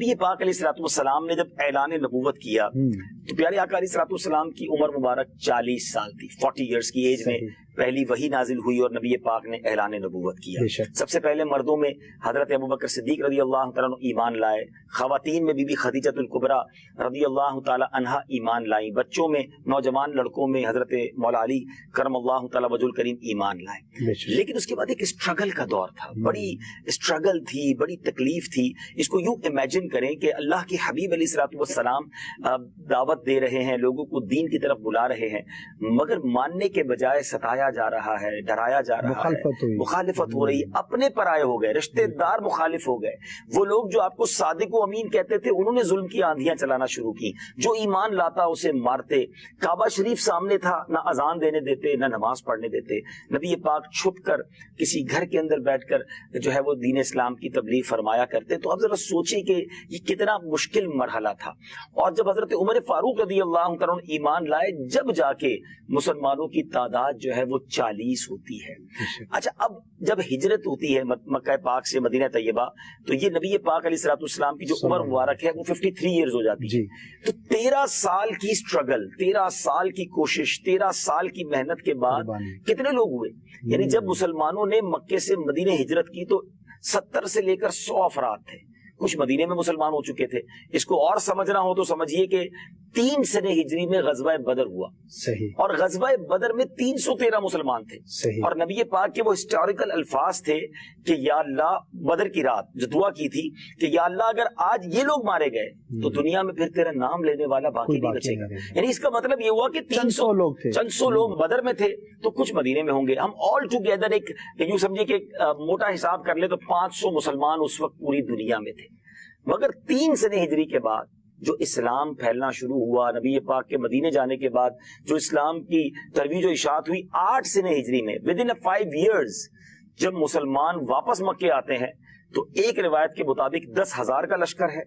نبی پاک علیہ السلام نے جب اعلان نبوت کیا تو پیارے آقا علیہ السلام کی عمر مبارک 40 سال تھی. 40 ایئرس کی ایج میں پہلی وحی نازل ہوئی اور نبی پاک نے اعلان نبوت کیا. سب سے پہلے مردوں میں حضرت ابوبکر صدیق رضی اللہ تعالیٰ عنہ ایمان لائے. خواتین میں بی بی خدیجۃ الکبریٰ رضی اللہ تعالیٰ عنہا ایمان لائیں. بچوں میں نوجوان لڑکوں میں حضرت مولا علی کرم اللہ تعالیٰ وجہ الکریم ایمان لائے. لیکن اس کے بعد ایک اسٹرگل کا دور تھا, بڑی اسٹرگل تھی, بڑی تکلیف تھی. اس کو یوں امیجن کریں کہ اللہ کے حبیب علیہ السلام دعوت دے رہے ہیں, لوگوں کو دین کی طرف بلا رہے ہیں, مگر ماننے کے بجائے ستایا جا رہا ہے, ڈرایا جا رہا ہے, مخالفت ہو رہی, اپنے پرائے ہو گئے, رشتے دار مخالف ہو گئے. وہ لوگ جو آپ کو صادق و امین کہتے تھے انہوں نے ظلم کی آندھیاں چلانا شروع کی. جو ایمان لاتا اسے مارتے. کعبہ شریف سامنے تھا, نہ اذان دینے دیتے نہ نماز پڑھنے دیتے. نبی پاک چھپ کر کسی گھر کے اندر بیٹھ کر جو ہے وہ دین اسلام کی تبلیغ فرمایا کرتے. تو اب ذرا سوچیں کہ یہ کتنا مشکل مرحلہ تھا. اور جب حضرت عمر فاروق رضی اللہ عنہ ایمان لائے, جب جا کے مسلمانوں کی تعداد جو ہے وہ 40 ہوتی ہے. اچھا, اب جب ہجرت ہوتی ہے مکہ پاک سے مدینہ طیبہ تو یہ نبی پاک علیہ السلام کی جو عمر مبارک ہے وہ 53 ایئرز ہو جاتی ہے. تو 13 سال کی سٹرگل, 13 سال کی کوشش, 13 سال کی محنت کے بعد کتنے لوگ ہوئے؟ یعنی جب مسلمانوں نے مکے سے مدینہ ہجرت کی تو 70 سے لے کر 100 افراد تھے. کچھ مدینے میں مسلمان ہو چکے تھے. اس کو اور سمجھنا ہو تو سمجھیے کہ 3 سنہ ہجری میں غزوہ بدر ہوا. صحیح. اور غزوہ بدر میں 313 مسلمان تھے. صحیح. اور نبی پاک کے وہ ہسٹوریکل الفاظ تھے کہ یا اللہ, بدر کی رات جو دعا کی تھی کہ یا اللہ اگر آج یہ لوگ مارے گئے تو دنیا میں پھر تیرا نام لینے والا باقی نہیں بچے گا. یعنی اس کا مطلب یہ ہوا کہ 300 لوگ تھے, چند سو لوگ بدر میں تھے تو کچھ مدینے میں ہوں گے. ہم آل ٹوگیدر ایک یوں سمجھے کہ موٹا حساب کر لے تو 500 مسلمان اس وقت پوری دنیا میں تھے. مگر 3 سنہ ہجری کے بعد جو اسلام پھیلنا شروع ہوا, نبی پاک کے مدینے جانے کے بعد جو اسلام کی ترویج و اشاعت ہوئی, 8 سنہ ہجری میں ود ان 5 ایئرز جب مسلمان واپس مکے آتے ہیں تو ایک روایت کے مطابق 10,000 کا لشکر ہے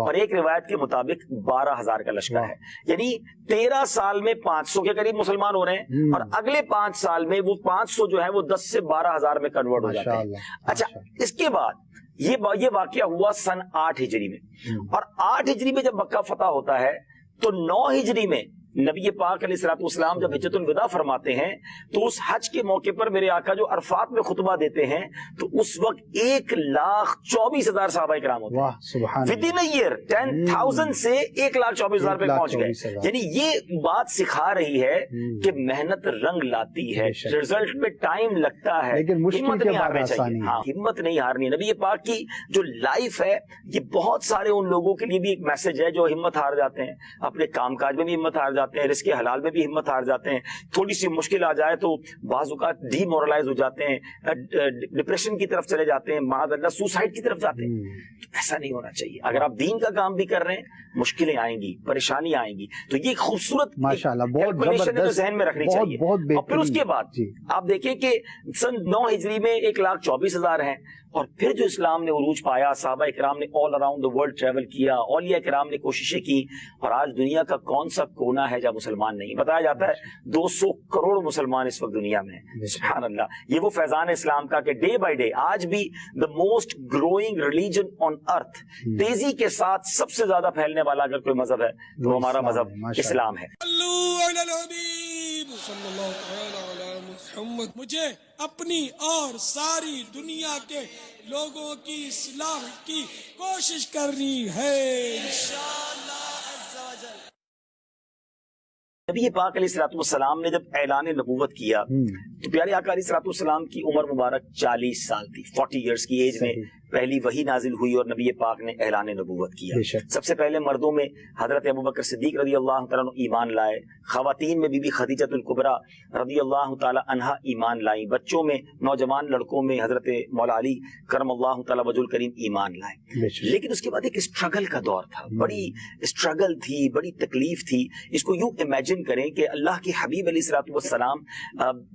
اور ایک روایت کے مطابق 12,000 کا لشکر ہے. یعنی 13 سال میں 500 کے قریب مسلمان ہو رہے ہیں اور اگلے 5 سال میں وہ 500 جو ہے وہ 10 سے 12,000 میں کنورٹ ہو جاتے ہیں. اچھا, اس کے بعد یہ واقعہ ہوا سن 8 ہجری میں. اور 8 ہجری میں جب مکہ فتح ہوتا ہے تو 9 ہجری میں نبی پاک علیہ السلام جب حجۃ الوداع فرماتے ہیں تو اس حج کے موقع پر میرے آقا جو عرفات میں خطبہ دیتے ہیں تو اس وقت 1,24,000 صحابہ کرام ہوتے ہیں. ود ان ایئر 10,000 سے 1,24,000 پہ پہنچ گئے. یعنی یہ بات سکھا رہی ہے کہ محنت رنگ لاتی ہے, رزلٹ میں ٹائم لگتا ہے, ہمت نہیں ہارنی چاہیے. ہاں, ہمت نہیں ہارنی. نبی پاک کی جو لائف ہے یہ بہت سارے ان لوگوں کے لیے بھی ایک میسج ہے جو ہمت ہار جاتے ہیں, اپنے کام کاج میں بھی ہمت ہار جاتے ہیں, رزق حلال میں بھی ہمت ہار جاتے ہیں, تھوڑی سی مشکل آ جائے تو بعض اوقات ڈی مورلائز ہو جاتے ہیں, ڈپریشن کی طرف چلے جاتے ہیں, معاذ اللہ سوسائڈ کی طرف جاتے ہیں. ایسا نہیں ہونا چاہیے. اگر آپ دین کا کام بھی کر رہے ہیں مشکلیں آئیں گی, پریشانی آئیں گی, تو یہ خوبصورت کیلکولیشن ہے جو ذہن میں رکھنی چاہیے. اور پھر اس کے بعد آپ دیکھیں کہ سن 9 ہجری میں 1,24,000 ہیں. اور پھر جو اسلام نے عروج پایا, صحابہ اکرام نے all around the world travel کیا, اولیاء اکرام نے کوششیں کی, اور آج دنیا کا کون سا کونا ہے جہاں مسلمان نہیں. بتایا جاتا ہے 200 کروڑ مسلمان اس وقت دنیا میں ہیں. سبحان اللہ. یہ وہ فیضان اسلام کا کہ ڈے بائی ڈے آج بھی the most growing religion on earth, تیزی کے ساتھ سب سے زیادہ پھیلنے والا اگر کوئی مذہب ہے تو ہمارا مذہب اسلام ہے. مجھے اپنی اور ساری دنیا کے لوگوں کی اصلاح کی کوشش کرنی ہے انشاءاللہ عز و جل. نبی پاک علیہ السلام نے جب اعلان نبوت کیا تو پیارے آقا علیہ السلام کی عمر مبارک 40 سال تھی. 40 ایئرس کی ایج میں پہلی وحی نازل ہوئی اور نبی پاک نے اعلان نبوت کیا. سب سے پہلے مردوں میں حضرت ابوبکر صدیق رضی اللہ تعالیٰ عنہ ایمان لائے. خواتین میں بی بی خدیجۃ الکبریٰ رضی اللہ تعالیٰ عنہا ایمان لائیں. بچوں میں نوجوان لڑکوں میں حضرت مولا علی کرم اللہ تعالیٰ وجہ الکریم ایمان لائے. لیکن اس کے بعد ایک اسٹرگل کا دور تھا, بڑی اسٹرگل تھی, بڑی تکلیف تھی. اس کو یوں امیجن کریں کہ اللہ کے حبیب علیہ السلام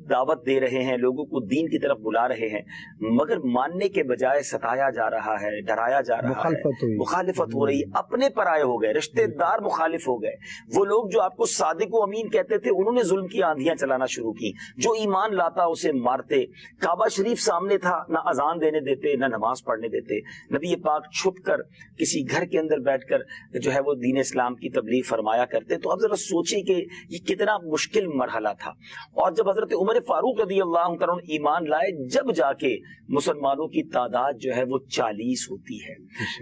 دعوت دے رہے ہیں, لوگوں کو دین کی طرف بلا رہے ہیں, مگر ماننے کے بجائے ستایا ستایا جا رہا ہے، ڈرایا جا رہا ہے، مخالفت ہو رہی ہے، اپنے پرائے ہو گئے، رشتے دار مخالف ہو گئے، وہ لوگ جو آپ کو صادق و امین کہتے تھے انہوں نے ظلم کی آندھیاں چلانا شروع کی، جو ایمان لاتا اسے مارتے، کعبہ شریف سامنے تھا، نہ اذان دینے دیتے نہ نماز پڑھنے دیتے، نبی پاک چھپ کر کسی گھر کے اندر بیٹھ کر جو ہے وہ دین اسلام کی تبلیغ فرمایا کرتے۔ تو اب ذرا سوچیں کہ یہ کتنا مشکل مرحلہ تھا، اور جب حضرت عمر فاروق رضی اللہ عنہ ایمان لائے، جب جا کے مسلمانوں کی تعداد جو ہے وہ 40 ہوتی ہے۔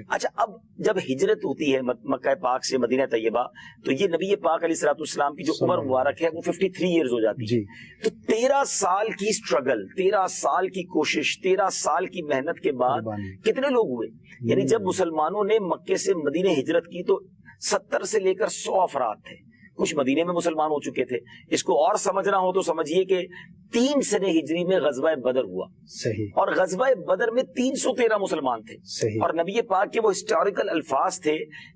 اچھا، اب جب ہجرت ہوتی ہے مکہ پاک سے مدینہ طیبہ، تو یہ نبی پاک علیہ الصلوۃ والسلام کی جو عمر مبارک ہے وہ 53 ایئرز ہو جاتی ہے۔ تو 13 سال کی سٹرگل، 13 سال کی کوشش، 13 سال کی محنت کے بعد کتنے لوگ ہوئے؟ یعنی جب مسلمانوں نے مکے سے مدینہ ہجرت کی تو 70 سے لے کر 100 افراد تھے، کچھ مدینے میں مسلمان ہو چکے تھے۔ اس کو اور سمجھنا ہو تو سمجھیے کہ 3 سنہ ہجری میں غزوہ بدر ہوا، صحیح، اور غزوہ بدر میں 313 مسلمان تھے، صحیح، اور نبی پاک کے وہ ہسٹوریکل الفاظ تھے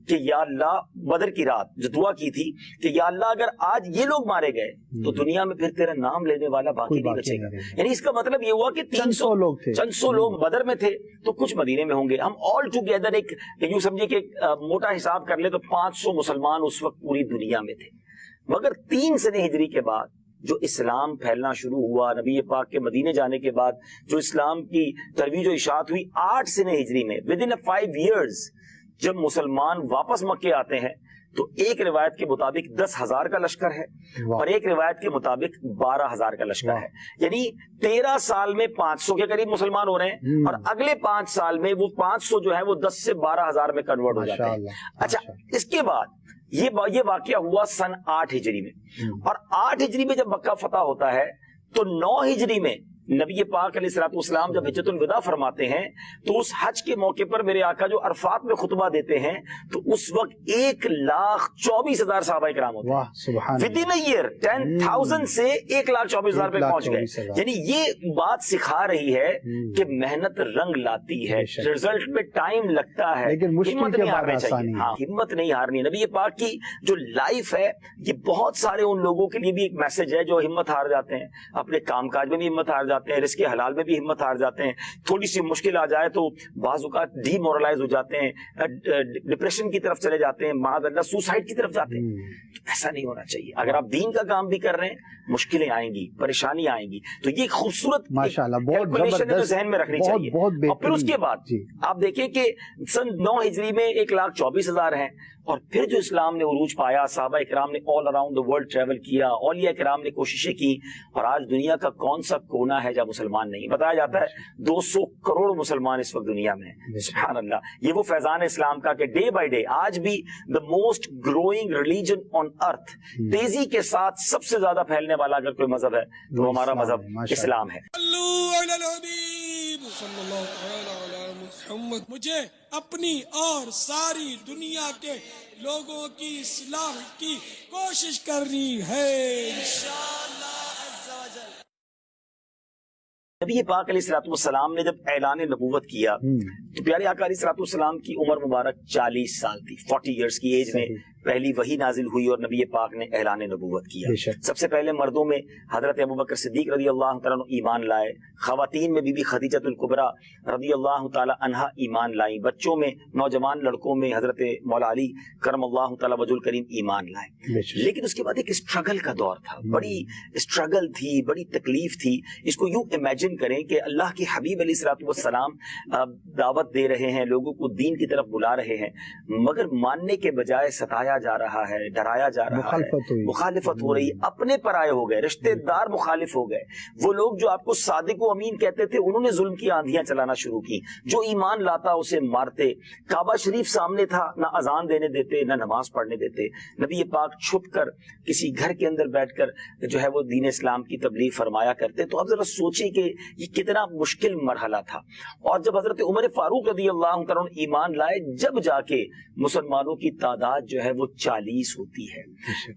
کہ یا اللہ، بدر کی رات جو دعا کی تھی کہ یا اللہ اگر آج یہ لوگ مارے گئے تو دنیا میں پھر تیرا نام لینے والا باقی نہیں بچے گا۔ یعنی اس کا مطلب یہ ہوا کہ 300 لوگ تھے، چند سو لوگ بدر میں تھے تو کچھ مدینے میں ہوں گے، ہم آل ٹوگیدر ایک یوں سمجھیے کہ موٹا حساب کر لیں تو 500 مسلمان اس وقت پوری دنیا میں تھے۔ مگر 3 سنہ ہجری کے بعد جو اسلام پھیلنا شروع ہوا، نبی پاک کے مدینے جانے کے بعد جو اسلام کی ترویج و اشاعت ہوئی، 8 سنہ ہجری میں within 5 years جب مسلمان واپس مکے آتے ہیں تو ایک روایت کے مطابق 10,000 کا لشکر ہے اور ایک روایت کے مطابق 12,000 کا لشکر ہے۔ یعنی 13 سال میں 500 کے قریب مسلمان ہو رہے ہیں، اور اگلے 5 سال میں وہ 500 جو ہے وہ 10 سے 12,000 میں کنورٹ ہو جاتے ہیں۔ اچھا، اس کے بعد یہ واقعہ ہوا سن 8 ہجری میں، اور 8 ہجری میں جب مکہ فتح ہوتا ہے تو 9 ہجری میں نبی پاک علیہ الصلوۃ والسلام جب حجۃ الوداع فرماتے ہیں تو اس حج کے موقع پر میرے آقا جو عرفات میں خطبہ دیتے ہیں تو اس وقت 1,24,000 صحابہ کرام ہوتے ہیں، ودن اے ایئر 10,000 سے 1,24,000 پہ پہنچ گئے۔ یعنی یہ بات سکھا رہی ہے کہ محنت رنگ لاتی ہے، رزلٹ میں ٹائم لگتا ہے، ہمت نہیں ہارنی چاہیے، ہاں ہمت نہیں ہارنی۔ نبی پاک کی جو لائف ہے یہ بہت سارے ان لوگوں کے لیے بھی ایک میسج ہے جو ہمت ہار جاتے ہیں، اپنے کام کاج میں بھی ہمت ہار جاتے ہیں، رزق حلال میں بھی ہمت ہار جاتے ہیں، تھوڑی سی مشکل آ جائے تو بعض اوقات ڈی مورلائز ہو جاتے ہیں، ڈپریشن کی طرف چلے جاتے ہیں، معاذ اللہ سوسائڈ کی طرف جاتے ہیں۔ ایسا نہیں ہونا چاہیے۔ اگر آپ دین کا کام بھی کر رہے ہیں مشکلیں آئیں گی، پریشانی آئیں گی، تو یہ خوبصورت کیلکولیشن ہے جو ذہن میں رکھنی چاہیے۔ اور پھر اس کے بعد آپ دیکھیں کہ سن 9 ہجری میں 1,24,000 ہیں، اور پھر جو اسلام نے عروج پایا، صحابہ اکرام نے all around the world travel کیا، اولیاء کرام نے کوششیں کی، اور آج دنیا کا کون سا کونا ہے جہاں مسلمان نہیں؟ بتایا جاتا ہے 200 کروڑ مسلمان اس وقت دنیا میں ہیں۔ سبحان اللہ، یہ وہ فیضان اسلام کا کہ ڈے بائی ڈے آج بھی the most growing religion on earth, تیزی کے ساتھ سب سے زیادہ پھیلنے والا اگر کوئی مذہب ہے تو ہمارا مذہب اسلام ہے۔ مجھے اپنی اور ساری دنیا کے لوگوں کی اصلاح کی کوشش کرنی ہے انشاءاللہ عز و جل۔ نبی پاک علیہ الصلوۃ والسلام نے جب اعلان نبوت کیا تو پیارے آقا علیہ الصلوۃ والسلام کی عمر مبارک 40 سال تھی، 40 ایئرس کی ایج میں پہلی وحی نازل ہوئی اور نبی پاک نے اعلان نبوت کیا۔ سب سے پہلے مردوں میں حضرت ابوبکر صدیق رضی اللہ تعالیٰ عنہ ایمان لائے، خواتین میں بی بی خدیجہ الکبریٰ رضی اللہ تعالیٰ عنہا ایمان لائیں، بچوں میں نوجوان لڑکوں میں حضرت مولا علی کرم اللہ تعالیٰ وجہ الکریم ایمان لائے۔ لیکن اس کے بعد ایک اسٹرگل کا دور تھا، بڑی اسٹرگل تھی، بڑی تکلیف تھی۔ اس کو یوں امیجن کریں کہ اللہ کے حبیب علیہ الصلوۃ والسلام دعوت دے رہے ہیں، لوگوں کو دین کی طرف بلا رہے ہیں، مگر ماننے کے بجائے ستایا جا رہا ہے، ڈرایا جا رہا ہے، مخالفت ہو رہی ہے، اپنے پرائے ہو گئے، رشتے دار مخالف ہو گئے، وہ لوگ جو آپ کو صادق و امین کہتے تھے انہوں نے ظلم کی آندھیاں چلانا شروع کی، جو ایمان لاتا اسے مارتے، کعبہ شریف سامنے تھا، نہ اذان دینے دیتے نہ نماز پڑھنے دیتے، نبی پاک چھپ کر کسی گھر کے اندر بیٹھ کر جو ہے وہ دین اسلام کی تبلیغ فرمایا کرتے۔ تو اب ذرا سوچیں کہ یہ کتنا مشکل مرحلہ تھا، اور جب حضرت عمر فاروق رضی اللہ عنہ ایمان لائے، جب جا کے مسلمانوں کی تعداد جو ہے وہ 40 ہوتی ہے۔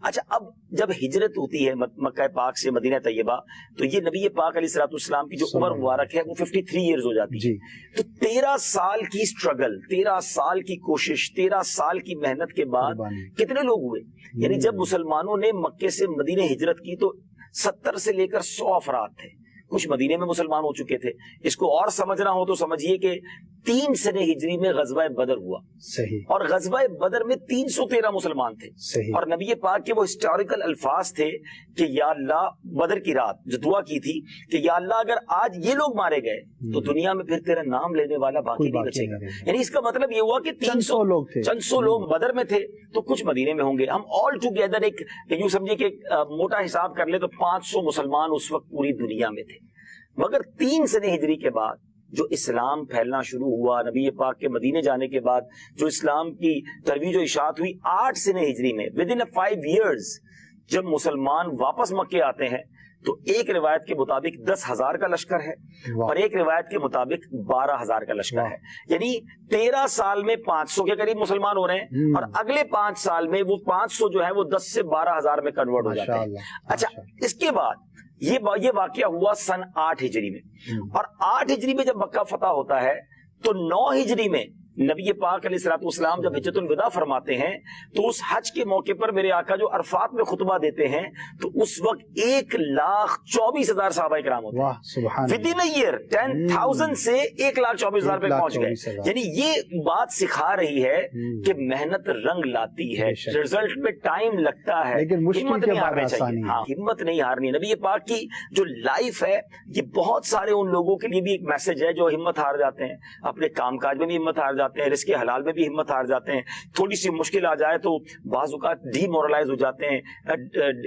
اچھا، اب جب ہجرت ہوتی ہے مکہ پاک سے مدینہ طیبہ تو یہ نبی پاک علیہ الصلوۃ والسلام کی جو عمر مبارک ہے وہ 53 ایئرز ہو جاتی ہے۔ تو 13 سال کی سٹرگل، 13 سال کی کوشش، 13 سال کی محنت کے بعد کتنے لوگ ہوئے؟ یعنی جب مسلمانوں نے مکے سے مدینہ ہجرت کی تو 70 سے لے کر 100 افراد تھے، کچھ مدینے میں مسلمان ہو چکے تھے. اس کو اور سمجھنا ہو تو سمجھیے کہ 3 سنہ ہجری میں غزوہ بدر ہوا. صحیح. اور غزوہ بدر میں 313 مسلمان تھے. صحیح. اور نبی پاک کے وہ ہسٹوریکل الفاظ تھے کہ یا اللہ، بدر کی رات جو دعا کی تھی کہ یا اللہ اگر آج یہ لوگ مارے گئے تو دنیا میں پھر تیرا نام لینے والا باقی نہیں بچے گا. یعنی اس کا مطلب یہ ہوا کہ 300 لوگ تھے، چند سو لوگ بدر میں تھے تو کچھ مدینے میں ہوں گے. ہم آل ٹوگیدر ایک یوں سمجھے کہ موٹا حساب کر لے تو 500 مسلمان اس وقت پوری دنیا میں تھے. مگر 3 سنہ ہجری کے بعد جو اسلام پھیلنا شروع ہوا، نبی پاک کے مدینے جانے کے بعد جو اسلام کی ترویج و اشاعت ہوئی، 8 سنہ ہجری میں ود ان 5 ایئرز جب مسلمان واپس مکے آتے ہیں تو ایک روایت کے مطابق 10,000 کا لشکر ہے اور ایک روایت کے مطابق 12,000 کا لشکر ہے. یعنی 13 سال میں 500 کے قریب مسلمان ہو رہے ہیں اور اگلے 5 سال میں وہ 500 جو ہے وہ 10 سے 12,000 میں کنورٹ ہو جاتے ہیں. اچھا، اس کے بعد یہ واقعہ ہوا سن 8 ہجری میں. اور 8 ہجری میں جب مکہ فتح ہوتا ہے تو 9 ہجری میں نبی پاک علیہ الصلوۃ والسلام جب حجۃ الوداع فرماتے ہیں تو اس حج کے موقع پر میرے آقا جو عرفات میں خطبہ دیتے ہیں تو اس وقت 1,24,000 صحابہ کرام ہوتے ہیں. ود ان ایئر 10,000 سے 1,24,000 پہ پہنچ گئے. یعنی یہ بات سکھا رہی ہے کہ محنت رنگ لاتی ہے، رزلٹ میں ٹائم لگتا ہے، ہمت نہیں ہارنی چاہیے. ہاں، ہمت نہیں ہارنی. نبی پاک کی جو لائف ہے یہ بہت سارے ان لوگوں کے لیے بھی ایک میسج ہے جو ہمت ہار جاتے ہیں، اپنے کام کاج میں بھی ہمت ہار جاتے ہیں، رزق حلال میں بھی ہمت ہار جاتے ہیں. تھوڑی سی مشکل آ جائے تو بعض اوقات ڈی مورلائز ہو جاتے ہیں،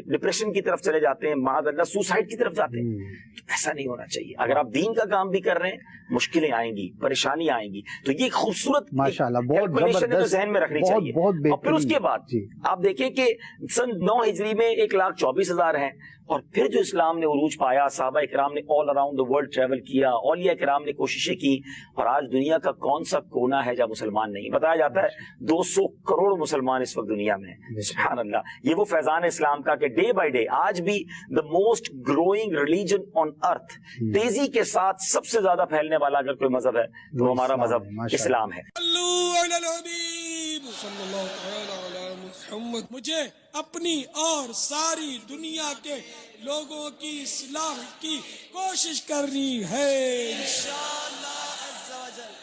ڈپریشن کی طرف چلے جاتے ہیں، معاذ اللہ سوسائڈ کی طرف جاتے ہیں. ایسا نہیں ہونا چاہیے. اگر آپ دین کا کام بھی کر رہے ہیں مشکلیں آئیں گی، پریشانی آئیں گی، تو یہ خوبصورت کیلکولیشن ہے جو ذہن میں رکھنی چاہیے. اور پھر اس کے بعد آپ دیکھیں کہ سن 9 ہجری میں 1,24,000 ہیں. اور پھر جو اسلام نے عروج پایا، صحابہ اکرام نے all around the world travel کیا، اولیاء کرام نے کوششیں کی، اور آج دنیا کا کون سا کونا ہے جہاں مسلمان نہیں. بتایا جاتا ہے 200 کروڑ مسلمان اس وقت دنیا میں ہیں. سبحان اللہ. یہ وہ فیضان اسلام کا کہ ڈے بائی ڈے آج بھی the most growing religion on earth, تیزی کے ساتھ سب سے زیادہ پھیلنے والا اگر کوئی مذہب ہے تو ہمارا مذہب اسلام ہے. مجھے اپنی اور ساری دنیا کے لوگوں کی اصلاح کی کوشش کرنی ہے انشاءاللہ عز و جل.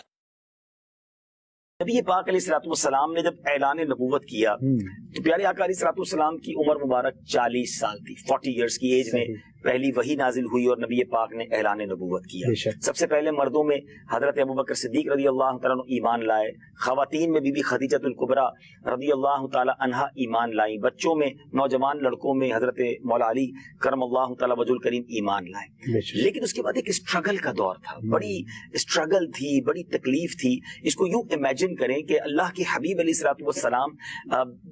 نبی پاک علیہ الصلوۃ والسلام نے جب اعلان نبوت کیا تو پیارے آقا علیہ الصلوۃ والسلام کی عمر مبارک 40 سال تھی. 40 ایئرس کی ایج میں پہلی وحی نازل ہوئی اور نبی پاک نے اعلان نبوت کیا. سب سے پہلے مردوں میں حضرت ابوبکر صدیق رضی اللہ تعالیٰ عنہ ایمان لائے. خواتین میں بی بی خدیجۃ الکبریٰ رضی اللہ تعالیٰ عنہا ایمان لائی. بچوں میں، نوجوان لڑکوں میں حضرت مولا علی کرم اللہ تعالیٰ وجہ الکریم ایمان لائے. لیکن اس کے بعد ایک اسٹرگل کا دور تھا، بڑی اسٹرگل تھی، بڑی تکلیف تھی. اس کو یوں امیجن کریں کہ اللہ کے حبیب علیہ الصلوۃ والسلام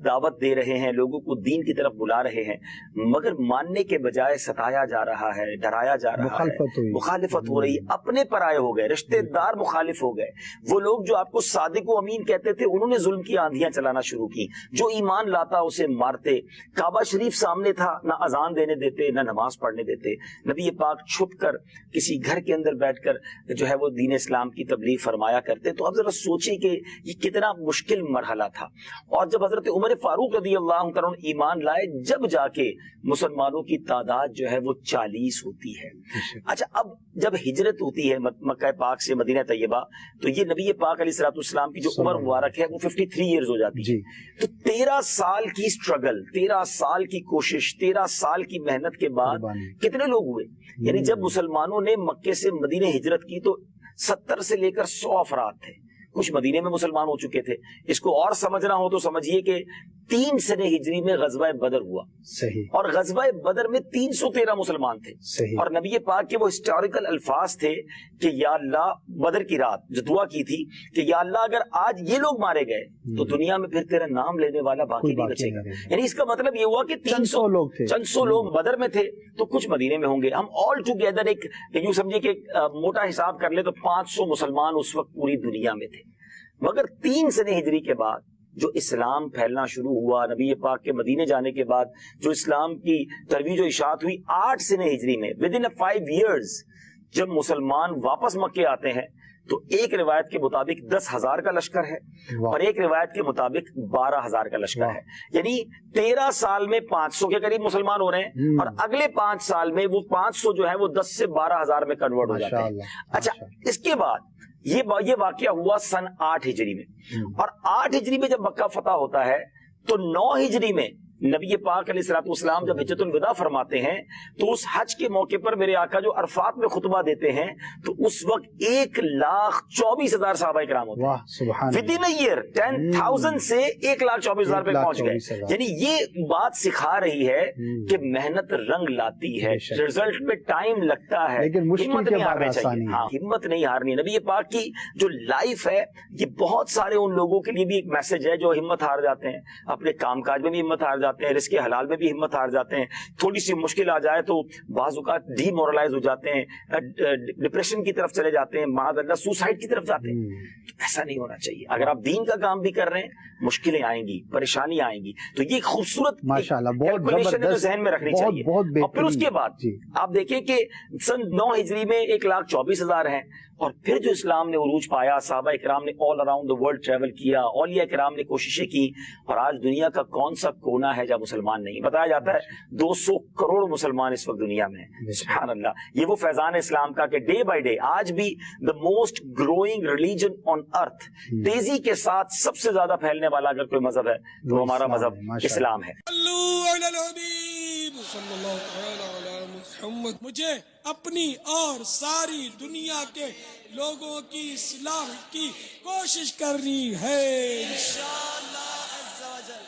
دعوت دے رہے ہیں، لوگوں کو دین کی طرف بلا رہے ہیں، مگر ماننے کے بجائے ستایا جا رہا ہے، ڈرایا جا رہا ہے، مخالفت ہو رہی. اپنے پرائے ہو گئے، رشتے دار مخالف ہو گئے. وہ لوگ جو آپ کو صادق و امین کہتے تھے انہوں نے ظلم کی آندھیاں چلانا شروع کی. جو ایمان لاتا اسے مارتے. کعبہ شریف سامنے تھا، نہ اذان دینے دیتے نہ نماز پڑھنے دیتے. نبی پاک چھپ کر کسی گھر کے اندر بیٹھ کر جو ہے وہ دین اسلام کی تبلیغ فرمایا کرتے. تو اب ذرا سوچیں کہ یہ کتنا مشکل مرحلہ تھا. اور جب حضرت عمر فاروق رضی اللہ عنہ ایمان لائے، جب جا کے مسلمانوں کی تعداد جو ہے وہ 40 ہوتی ہے. اچھا، اب جب ہجرت ہوتی ہے مکہ پاک سے مدینہ طیبہ تو یہ نبی پاک علیہ الصلوۃ والسلام کی جو عمر مبارک ہے وہ 53 ایئرز ہو جاتی ہے. تو 13 سال کی اسٹرگل، 13 سال کی کوشش، 13 سال کی محنت کے بعد کتنے لوگ ہوئے؟ یعنی جب مسلمانوں نے مکے سے مدینہ ہجرت کی تو 70 سے لے کر 100 افراد تھے. کچھ مدینے میں مسلمان ہو چکے تھے. اس کو اور سمجھنا ہو تو سمجھیے کہ 3 سنہ ہجری میں غزوہ بدر ہوا. صحیح. اور غزوہ بدر میں 313 مسلمان تھے. صحیح. اور نبی پاک کے وہ ہسٹوریکل الفاظ تھے کہ یا اللہ، بدر کی رات جو دعا کی تھی کہ یا اللہ اگر آج یہ لوگ مارے گئے تو دنیا میں پھر تیرا نام لینے والا باقی نہیں بچے گا. یعنی اس کا مطلب یہ ہوا کہ 300 لوگ تھے، چند سو لوگ بدر میں تھے تو کچھ مدینے میں ہوں گے. ہم آل ٹوگیدر ایک یوں سمجھے کہ موٹا حساب کر لے تو 500 مسلمان اس وقت پوری دنیا میں تھے. مگر 3 سنہ ہجری کے بعد جو اسلام پھیلنا شروع ہوا، نبی پاک کے مدینے جانے کے بعد جو اسلام کی ترویج و اشاعت ہوئی، 8 سنہ ہجری میں ود ان 5 ایئرز جب مسلمان واپس مکے آتے ہیں تو ایک روایت کے مطابق 10,000 کا لشکر ہے اور ایک روایت کے مطابق 12,000 کا لشکر ہے. یعنی 13 سال میں 500 کے قریب مسلمان ہو رہے ہیں اور اگلے 5 سال میں وہ 500 جو ہے وہ 10 سے 12,000 میں کنورٹ ہو جاتے ہیں. اچھا، اس کے بعد یہ واقعہ ہوا سن 8 ہجری میں، اور 8 ہجری میں جب مکہ فتح ہوتا ہے تو 9 ہجری میں نبی پاک علیہ الصلوۃ والسلام جب حجۃ الوداع فرماتے ہیں تو اس حج کے موقع پر میرے آقا جو عرفات میں خطبہ دیتے ہیں تو اس وقت 1,24,000 صحابہ کرام ہوتے ہیں. ود ان ایئر 10,000 سے 1,24,000 پہ پہنچ گئے. یعنی یہ بات سکھا رہی ہے کہ محنت رنگ لاتی ہے، رزلٹ میں ٹائم لگتا ہے، ہمت نہیں ہارنی چاہیے. ہاں، ہمت نہیں ہارنی. نبی پاک کی جو لائف ہے یہ بہت سارے ان لوگوں کے لیے بھی ایک میسج ہے جو ہمت ہار جاتے ہیں، اپنے کام کاج میں بھی ہمت ہار جاتے ہیں، رزق حلال میں بھی ہمت ہار جاتے ہیں، تھوڑی سی مشکل آ جائے تو بعض اوقات ڈی مورلائز ہو جاتے ہیں، ڈپریشن کی طرف چلے جاتے ہیں، معاذ اللہ سوسائڈ کی طرف جاتے ہیں. ایسا نہیں ہونا چاہیے. اگر آپ دین کا کام بھی کر رہے ہیں مشکلیں آئیں گی، پریشانی آئیں گی، تو یہ خوبصورت کیلکولیشن ہے جو ذہن میں رکھنی چاہیے. اور پھر اس کے بعد آپ دیکھیں کہ سن 9 ہجری میں 1,24,000 ہیں، اور پھر جو اسلام نے عروج پایا، صحابہ اکرام نے all around the world travel کیا، اولیاء کرام نے کوششیں کی، اور آج دنیا کا کون سا کونا ہے جہاں مسلمان نہیں. بتایا جاتا ہے 200 کروڑ مسلمان اس وقت دنیا میں ہیں. سبحان اللہ. یہ وہ فیضان اسلام کا کہ ڈے بائی ڈے آج بھی the most growing religion on earth, تیزی کے ساتھ سب سے زیادہ پھیلنے والا اگر کوئی مذہب ہے تو ہمارا مذہب اسلام ہے. مجھے اپنی اور ساری دنیا کے لوگوں کی اصلاح کی کوشش کرنی ہے انشاءاللہ عز و جل.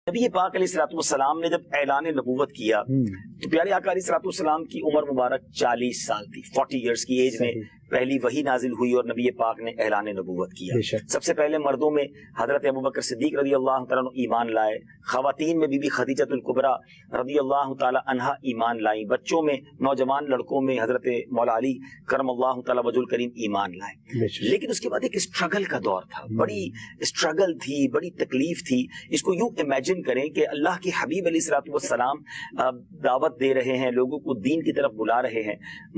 نبی پاک علیہ الصلوۃ والسلام نے جب اعلان نبوت کیا تو پیارے آقا علیہ الصلوۃ والسلام کی عمر مبارک 40 سال تھی. 40 ایئرس کی ایج میں پہلی وحی نازل ہوئی اور نبی پاک نے اعلان نبوت کیا. سب سے پہلے مردوں میں حضرت ابوبکر صدیق رضی اللہ تعالیٰ عنہ ایمان لائے، خواتین میں بی بی خدیجہ الکبریٰ رضی اللہ تعالیٰ عنہا ایمان لائیں، بچوں میں نوجوان لڑکوں میں حضرت مولا علی کرم اللہ تعالیٰ وجہ الکریم ایمان لائے. لیکن اس کے بعد ایک اسٹرگل کا دور تھا، بڑی اسٹرگل تھی، بڑی تکلیف تھی. اس کو یوں امیجن کریں کہ اللہ کے حبیب علیہ الصلوۃ والسلام دعوت دے رہے ہیں، لوگوں کو دین کی طرف بلا رہے ہیں،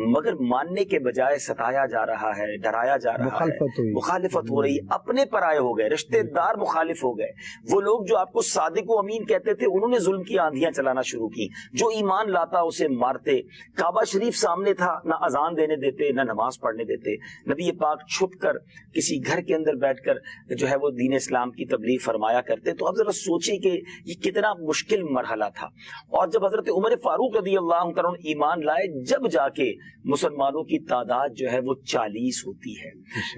مگر ماننے کے بجائے ستایا جا رہا ہے، ڈرایا جا رہا ہے، مخالفت ہو رہی، اپنے پرائے ہو گئے، رشتے دار مخالف ہو گئے. وہ لوگ جو آپ کو صادق و امین کہتے تھے انہوں نے ظلم کی آندھیاں چلانا شروع کی، جو ایمان لاتا اسے مارتے. کعبہ شریف سامنے تھا، نہ اذان دینے دیتے نہ نماز پڑھنے دیتے. نبی پاک چھپ کر کسی گھر کے اندر بیٹھ کر جو ہے وہ دین اسلام کی تبلیغ فرمایا کرتے. تو آپ ذرا سوچیں کہ یہ کتنا مشکل مرحلہ تھا. اور جب حضرت عمر فاروق رضی اللہ عنہ ایمان لائے، جب جا کے مسلمانوں کی تعداد جو ہے وہ 40 ہوتی ہے.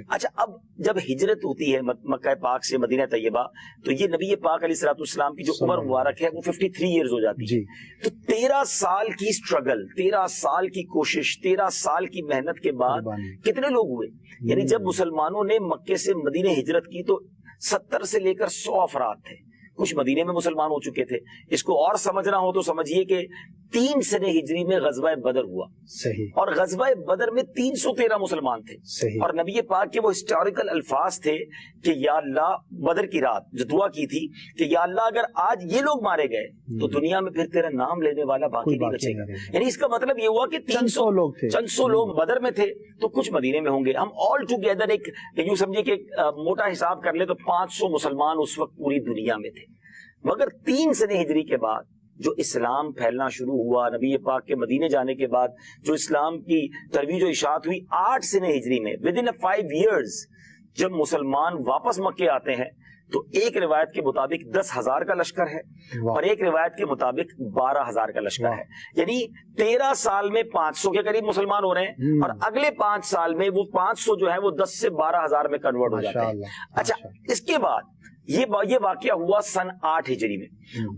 اچھا، اب جب ہجرت ہوتی ہے مکہ پاک سے مدینہ طیبہ تو یہ نبی پاک علیہ الصلوۃ والسلام کی جو عمر مبارک ہے وہ 53 ایئرز ہو جاتی ہے. تو 13 سال کی اسٹرگل، 13 سال کی کوشش، 13 سال کی محنت کے بعد کتنے لوگ ہوئے؟ یعنی جب مسلمانوں نے مکے سے مدینہ ہجرت کی تو 70 سے لے کر 100 افراد تھے. کچھ مدینے میں مسلمان ہو چکے تھے. اس کو اور سمجھنا ہو تو سمجھیے کہ 3 سنہ ہجری میں غزوہ بدر ہوا. صحیح. اور غزوہ بدر میں 313 مسلمان تھے. صحیح. اور نبی پاک کے وہ ہسٹوریکل الفاظ تھے کہ یا اللہ، بدر کی رات جو دعا کی تھی کہ یا اللہ اگر آج یہ لوگ مارے گئے تو دنیا میں پھر تیرا نام لینے والا باقی نہیں بچے گا. یعنی اس کا مطلب یہ ہوا کہ 300 لوگ تھے، چند سو لوگ بدر میں تھے تو کچھ مدینے میں ہوں گے. ہم آل ٹوگیدر ایک یوں سمجھے کہ موٹا حساب کر لے تو 500 مسلمان اس وقت پوری دنیا میں تھے. مگر 3 سنہ ہجری کے بعد جو اسلام پھیلنا شروع ہوا، نبی پاک کے مدینے جانے کے بعد جو اسلام کی ترویج و اشاعت ہوئی، 8 سنہ ہجری میں ود ان 5 ایئرز جب مسلمان واپس مکے آتے ہیں تو ایک روایت کے مطابق 10,000 کا لشکر ہے اور ایک روایت کے مطابق 12,000 کا لشکر ہے. یعنی 13 سال میں 500 کے قریب مسلمان ہو رہے ہیں اور اگلے 5 سال میں وہ 500 جو ہے وہ 10 سے 12,000 میں کنورٹ ہو جاتے ہیں. اچھا، اس کے بعد یہ واقعہ ہوا سن 8 ہجری میں.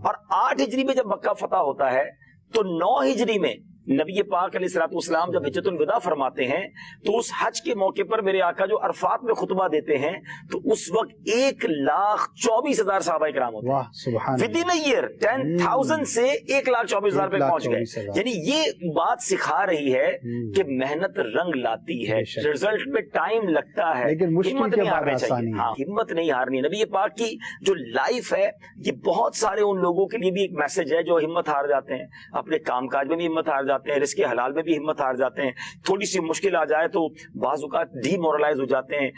اور 8 ہجری میں جب مکہ فتح ہوتا ہے تو 9 ہجری میں نبی پاک علیہ الصلوۃ والسلام جب حجۃ الوداع فرماتے ہیں تو اس حج کے موقع پر میرے آقا جو عرفات میں خطبہ دیتے ہیں تو اس وقت 1,24,000 صحابہ کرام ہوتے ہیں. ود ان ایئر 10,000 سے 1,24,000 پہ پہنچ گئے. یعنی یہ بات سکھا رہی ہے کہ محنت رنگ لاتی ہے، رزلٹ میں ٹائم لگتا ہے، ہمت نہیں ہارنی چاہیے. ہاں، ہمت نہیں ہارنی. نبی پاک کی جو لائف ہے یہ بہت سارے ان لوگوں کے لیے بھی ایک میسج ہے جو ہمت ہار جاتے ہیں، اپنے کام کاج میں بھی ہمت ہار جاتے ہیں, رزق حلال میں بھی ہمت ہار جاتے ہیں, تھوڑی سی مشکل آ جائے تو بعض اوقات ڈی مورلائز ہو جاتے ہیں,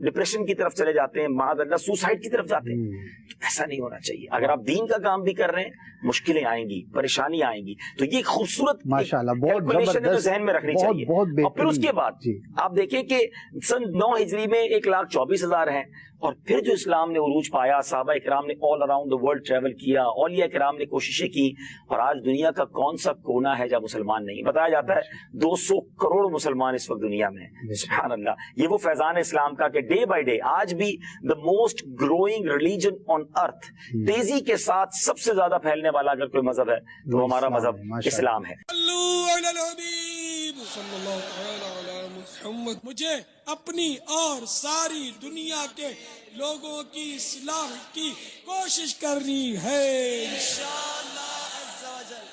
ڈپریشن کی طرف چلے جاتے ہیں, معاذ اللہ سوسائڈ کی طرف جاتے ہیں. ایسا نہیں ہونا چاہیے. اگر آپ دین کا کام بھی کر رہے ہیں, مشکلیں آئیں گی, پریشانی آئیں گی, تو یہ خوبصورت کیلکولیشن ہے جو ذہن میں رکھنی چاہیے. اور پھر اس کے بعد آپ دیکھیں کہ سن 9 ہجری میں 1,24,000 ہیں, اور پھر جو اسلام نے عروج پایا, صحابہ اکرام نے all around the world travel کیا, اولیاء کرام نے کوششیں کی, اور آج دنیا کا کون سا کونا ہے جہاں مسلمان نہیں. بتایا جاتا ہے 200 کروڑ مسلمان اس وقت دنیا میں ہیں. سبحان اللہ, یہ وہ فیضان اسلام کا کہ ڈے بائی ڈے آج بھی the most growing religion on earth, تیزی کے ساتھ سب سے زیادہ پھیلنے والا اگر کوئی مذہب ہے تو ہمارا مذہب اسلام ہے. مجھے اپنی اور ساری دنیا کے لوگوں کی اصلاح کی کوشش کرنی ہے انشاءاللہ عز و جل.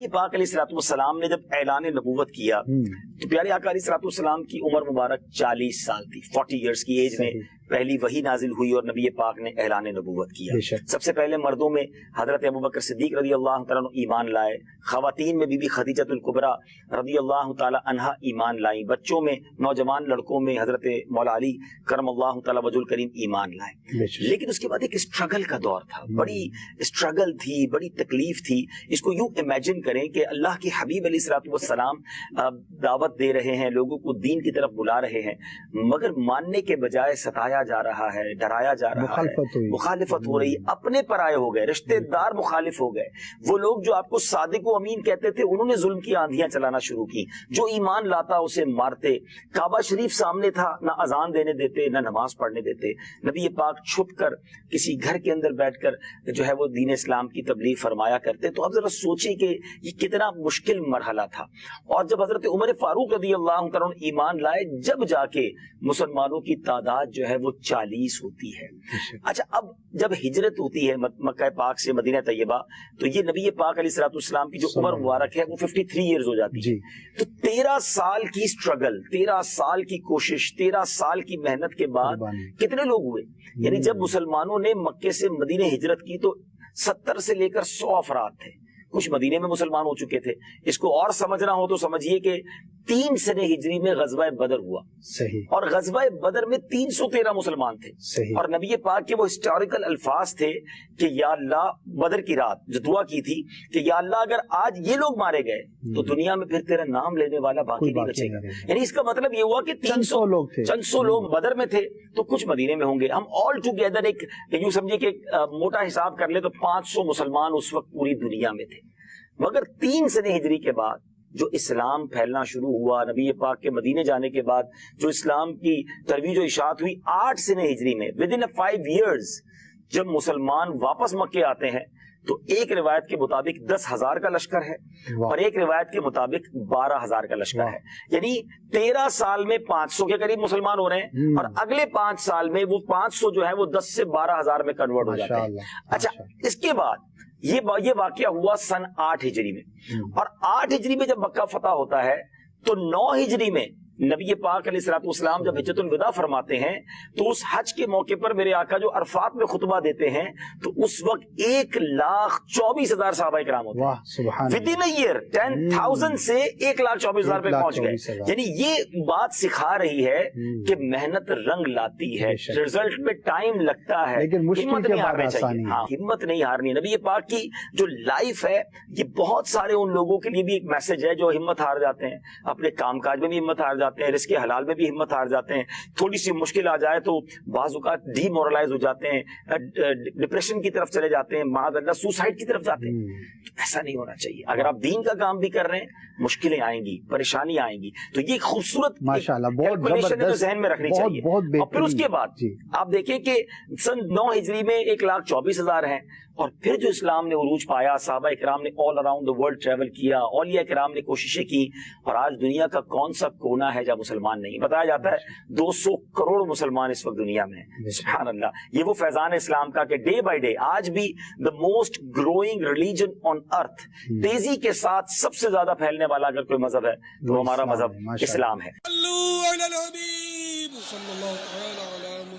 یہ پاک علیہ الصلوۃ والسلام نے جب اعلان نبوت کیا تو پیارے آقا علیہ الصلوۃ والسلام کی عمر مبارک 40 سال تھی. 40 ایئرس کی ایج میں پہلی وحی نازل ہوئی اور نبی پاک نے اعلان نبوت کیا. سب سے پہلے مردوں میں حضرت ابوبکر صدیق رضی اللہ تعالیٰ عنہ ایمان لائے, خواتین میں بی بی خدیجۃ الکبریٰ رضی اللہ تعالیٰ عنہا ایمان لائیں, بچوں میں نوجوان لڑکوں میں حضرت مولا علی کرم اللہ تعالیٰ وجہ الکریم ایمان لائے. لیکن اس کے بعد ایک اسٹرگل کا دور تھا, بڑی اسٹرگل تھی, بڑی تکلیف تھی. اس کو یوں امیجن کریں کہ اللہ کے حبیب علیہ الصلوۃ والسلام دعوت دے رہے ہیں, لوگوں کو دین کی طرف بلا رہے ہیں, مگر ماننے کے بجائے ستایا جا رہا ہے, ڈرایا جا رہا ہے, مخالفت ہو رہی, اپنے پرائے ہو گئے, رشتے دار مخالف ہو گئے. وہ لوگ جو آپ کو صادق و امین کہتے تھے انہوں نے ظلم کی آندھیاں چلانا شروع کی, جو ایمان لاتا اسے مارتے. کعبہ شریف سامنے تھا, نہ اذان دینے دیتے نہ نماز پڑھنے دیتے. نبی پاک چھپ کر کسی گھر کے اندر بیٹھ کر جو ہے وہ دین اسلام کی تبلیغ فرمایا کرتے. تو اب ذرا سوچیں کہ یہ کتنا مشکل مرحلہ تھا. اور جب حضرت عمر فاروق رضی اللہ عنہ ایمان لائے, جب جا کے مسلمانوں کی تعداد جو ہے وہ 40 ہوتی ہے. اچھا, اب جب ہجرت ہوتی ہے مکہ پاک سے مدینہ طیبہ, تو یہ نبی پاک علیہ الصلوۃ والسلام کی جو عمر مبارک ہے وہ 53 ایئرز ہو جاتی ہے. تو 13 سال کی اسٹرگل, 13 سال کی کوشش, 13 سال کی محنت کے بعد کتنے لوگ ہوئے. یعنی جب مسلمانوں نے مکے سے مدینہ ہجرت کی تو 70 سے لے کر 100 افراد تھے. کچھ مدینے میں مسلمان ہو چکے تھے. اس کو اور سمجھنا ہو تو سمجھیے کہ 3 سنہ ہجری میں غزوہ بدر ہوا, اور غزوہ بدر میں 313 مسلمان تھے. اور نبی پاک کے وہ ہسٹوریکل الفاظ تھے کہ یا اللہ, بدر کی رات جو دعا کی تھی کہ یا اللہ اگر آج یہ لوگ مارے گئے تو دنیا میں پھر تیرا نام لینے والا باقی نہیں بچے گا. یعنی اس کا مطلب یہ ہوا کہ 300 لوگ تھے, چند سو لوگ بدر میں تھے, تو کچھ مدینے میں ہوں گے. ہم آل ٹوگیدر ایک یوں سمجھے کہ موٹا حساب کر لے تو 500 مسلمان اس وقت پوری دنیا میں تھے. مگر 3 سنہ ہجری کے بعد جو اسلام پھیلنا شروع ہوا, نبی پاک کے مدینے جانے کے بعد جو اسلام کی ترویج و اشاعت ہوئی, 8 سنہ ہجری میں ود ان 5 ایئرز جب مسلمان واپس مکے آتے ہیں تو ایک روایت کے مطابق 10,000 کا لشکر ہے, اور ایک روایت کے مطابق 12,000 کا لشکر ہے. یعنی 13 سال میں 500 کے قریب مسلمان ہو رہے ہیں, اور اگلے 5 سال میں وہ 500 جو ہے وہ 10 سے 12,000 میں کنورٹ ہو جاتے ہیں. اچھا, اس کے بعد یہ واقعہ ہوا سن 8 ہجری میں, اور 8 ہجری میں جب مکہ فتح ہوتا ہے تو 9 ہجری میں نبی پاک علیہ الصلوۃ والسلام جب حجۃ الوداع فرماتے ہیں تو اس حج کے موقع پر میرے آقا جو عرفات میں خطبہ دیتے ہیں تو اس وقت 1,24,000 صحابہ کرام ہوتے ہیں. ود ان ایئر 10,000 سے 1,24,000 پہ پہنچ گئے. یعنی یہ بات سکھا رہی ہے کہ محنت رنگ لاتی ہے, رزلٹ میں ٹائم لگتا ہے, ہمت نہیں ہارنی چاہیے. ہاں, ہمت نہیں ہارنی. نبی پاک کی جو لائف ہے یہ بہت سارے ان لوگوں کے لیے بھی ایک میسج ہے جو ہمت ہار جاتے ہیں, اپنے کام کاج میں بھی ہمت ہار جاتے ہیں, رزق حلال میں بھی ہمت ہار جاتے ہیں, تھوڑی سی مشکل آ جائے تو بعض اوقات ڈی مورلائز ہو جاتے ہیں, ڈپریشن کی طرف چلے جاتے ہیں, معاذ اللہ سوسائڈ کی طرف جاتے ہیں. ایسا نہیں ہونا چاہیے. اگر آپ دین کا کام بھی کر رہے ہیں, مشکلیں آئیں گی, پریشانی آئیں گی, تو یہ خوبصورت کیلکولیشن ہے جو ذہن میں رکھنی چاہیے. اور پھر اس کے بعد آپ دیکھیں کہ سن 9 ہجری میں 1,24,000 ہیں, اور پھر جو اسلام نے عروج پایا, صحابہ اکرام نے all around the world travel کیا, اولیاء کرام نے کوششیں کی, اور آج دنیا کا کون سا کونا ہے جہاں مسلمان نہیں. بتایا جاتا ہے 200 کروڑ مسلمان اس وقت دنیا میں ہیں. سبحان اللہ, یہ وہ فیضان اسلام کا کہ ڈے بائی ڈے آج بھی the most growing religion on earth, تیزی کے ساتھ سب سے زیادہ پھیلنے والا اگر کوئی مذہب ہے تو ہمارا مذہب اسلام ہے.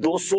200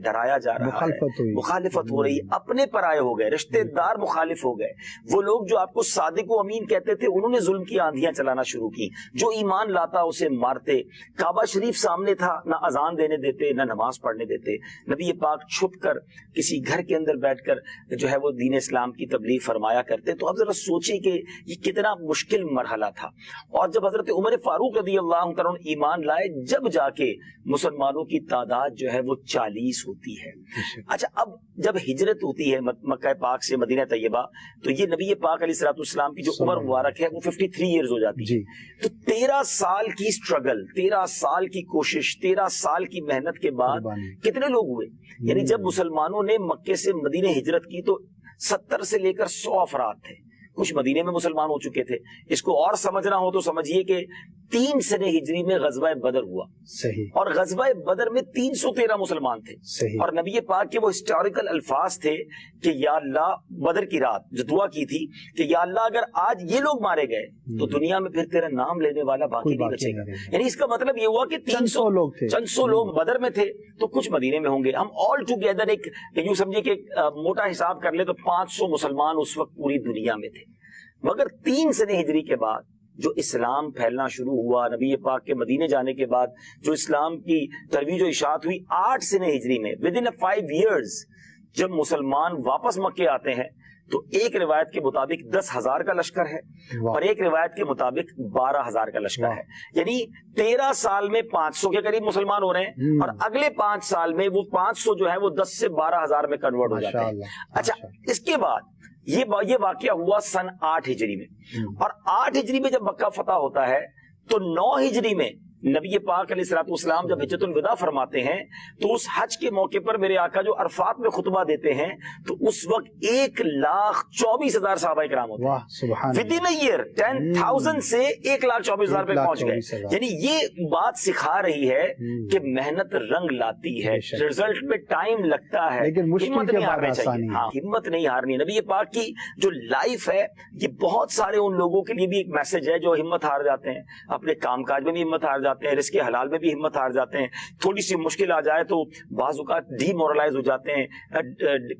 ڈرایا جا رہا ہے، مخالفت ہو رہی، اپنے پرائے ہو گئے، رشتے دار مخالف ہو گئے، وہ لوگ جو آپ کو صادق و امین کہتے تھے انہوں نے ظلم کی آندھیاں چلانا شروع کی، جو ایمان لاتا اسے مارتے، کعبہ شریف سامنے تھا نہ اذان دینے دیتے نہ نماز پڑھنے دیتے، نبی پاک چھپ کر کسی گھر کے اندر بیٹھ کر جو ہے وہ دین اسلام کی تبلیغ فرمایا کرتے۔ تو اب ذرا سوچیں کہ یہ کتنا مشکل مرحلہ تھا، اور جب حضرت عمر فاروق رضی اللہ تعالیٰ عنہ ایمان لائے، جب جا کے مسلمانوں کی تعداد جو ہے وہ 40 ہوتی ہے۔ اچھا، اب جب ہجرت ہوتی ہے مکہ پاک سے مدینہ طیبہ، تو یہ نبی پاک علیہ الصلوۃ والسلام کی جو عمر مبارک ہے وہ 53 ایئرز ہو جاتی ہے۔ تو 13 سال کی سٹرگل، 13 سال کی کوشش، 13 سال کی محنت کے بعد کتنے لوگ ہوئے؟ یعنی جب مسلمانوں نے مکے سے مدینہ ہجرت کی تو 70 سے لے کر 100 افراد تھے، کچھ مدینے میں مسلمان ہو چکے تھے۔ اس کو اور سمجھنا ہو تو سمجھیے کہ 3 سنہ ہجری میں غزوہ بدر ہوا، صحیح، اور غزوہ بدر میں 313 مسلمان تھے، صحیح، اور نبی پاک کے وہ ہسٹوریکل الفاظ تھے کہ یا اللہ، بدر کی رات جو دعا کی تھی کہ یا اللہ اگر آج یہ لوگ مارے گئے تو دنیا میں پھر تیرا نام لینے والا باقی نہیں بچے گا۔ یعنی اس کا مطلب یہ ہوا کہ 300 لوگ تھے، چند سو لوگ بدر میں تھے تو کچھ مدینے میں ہوں گے، ہم آل ٹوگیدر ایک یوں سمجھے کہ موٹا حساب کر لے تو 500 مسلمان اس وقت پوری دنیا میں تھے۔ مگر 3 سنہ ہجری کے بعد جو اسلام پھیلنا شروع ہوا، نبی پاک کے مدینے جانے کے بعد جو اسلام کی ترویج و اشاعت ہوئی، 8 سنہ ہجری میں ود ان 5 ایئرز جب مسلمان واپس مکے آتے ہیں تو ایک روایت کے مطابق 10,000 کا لشکر ہے، اور ایک روایت کے مطابق 12,000 کا لشکر ہے۔ یعنی 13 سال میں 500 کے قریب مسلمان ہو رہے ہیں، اور اگلے 5 سال میں وہ 500 جو ہے وہ 10 سے 12,000 میں کنورٹ ہو جاتے ہیں۔ اچھا، اس کے بعد یہ واقعہ ہوا سن 8 ہجری میں، اور 8 ہجری میں جب مکہ فتح ہوتا ہے تو 9 ہجری میں نبی پاک علیہ الصلوۃ والسلام جب حجۃ الوداع فرماتے ہیں تو اس حج کے موقع پر میرے آقا جو عرفات میں خطبہ دیتے ہیں تو اس وقت 1,24,000 صحابہ کرام ہوتے ہیں، ود ان ایئر 10,000 سے 1,24,000 پہ پہنچ گئے۔ یعنی یہ بات سکھا رہی ہے کہ محنت رنگ لاتی ہے، رزلٹ میں ٹائم لگتا ہے، ہمت نہیں ہارنی چاہیے۔ ہاں، ہمت نہیں ہارنی۔ نبی پاک کی جو لائف ہے یہ بہت سارے ان لوگوں کے لیے بھی ایک میسج ہے جو ہمت ہار جاتے ہیں، اپنے کام کاج میں بھی ہمت ہار جاتے ہیں، رزق حلال میں بھی ہمت ہار جاتے ہیں، تھوڑی سی مشکل آ جائے تو بعض اوقات ڈی مورلائز ہو جاتے ہیں،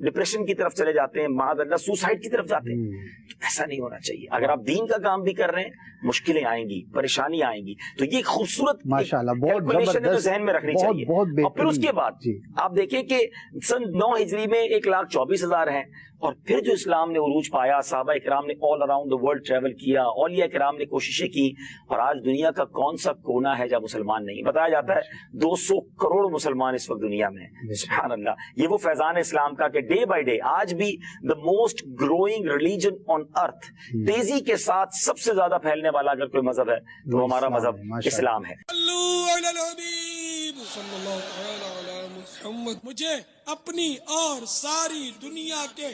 ڈپریشن کی طرف چلے جاتے ہیں، معاذ اللہ سوسائڈ کی طرف جاتے ہیں۔ ایسا نہیں ہونا چاہیے۔ اگر آپ دین کا کام بھی کر رہے ہیں، مشکلیں آئیں گی، پریشانی آئیں گی، تو یہ خوبصورت ماشاءاللہ بہت زبردست ذہن میں رکھنی چاہیے۔ اور پھر اس کے بعد آپ دیکھیں کہ سن 9 ہجری میں 1,24,000 ہیں، اور پھر جو اسلام نے عروج پایا، صحابہ اکرام نے all around the world travel کیا، اولیاء کرام نے کوششیں کی، اور آج دنیا کا کون سا کونا ہے جہاں مسلمان نہیں؟ بتایا جاتا ہے 200 کروڑ مسلمان اس وقت دنیا میں ہیں۔ سبحان اللہ، یہ وہ فیضان اسلام کا کہ ڈے بائی ڈے آج بھی the most growing religion on earth, تیزی کے ساتھ سب سے زیادہ پھیلنے والا اگر کوئی مذہب ہے تو ہمارا مذہب اسلام ہے۔ مجھے اپنی اور ساری دنیا کے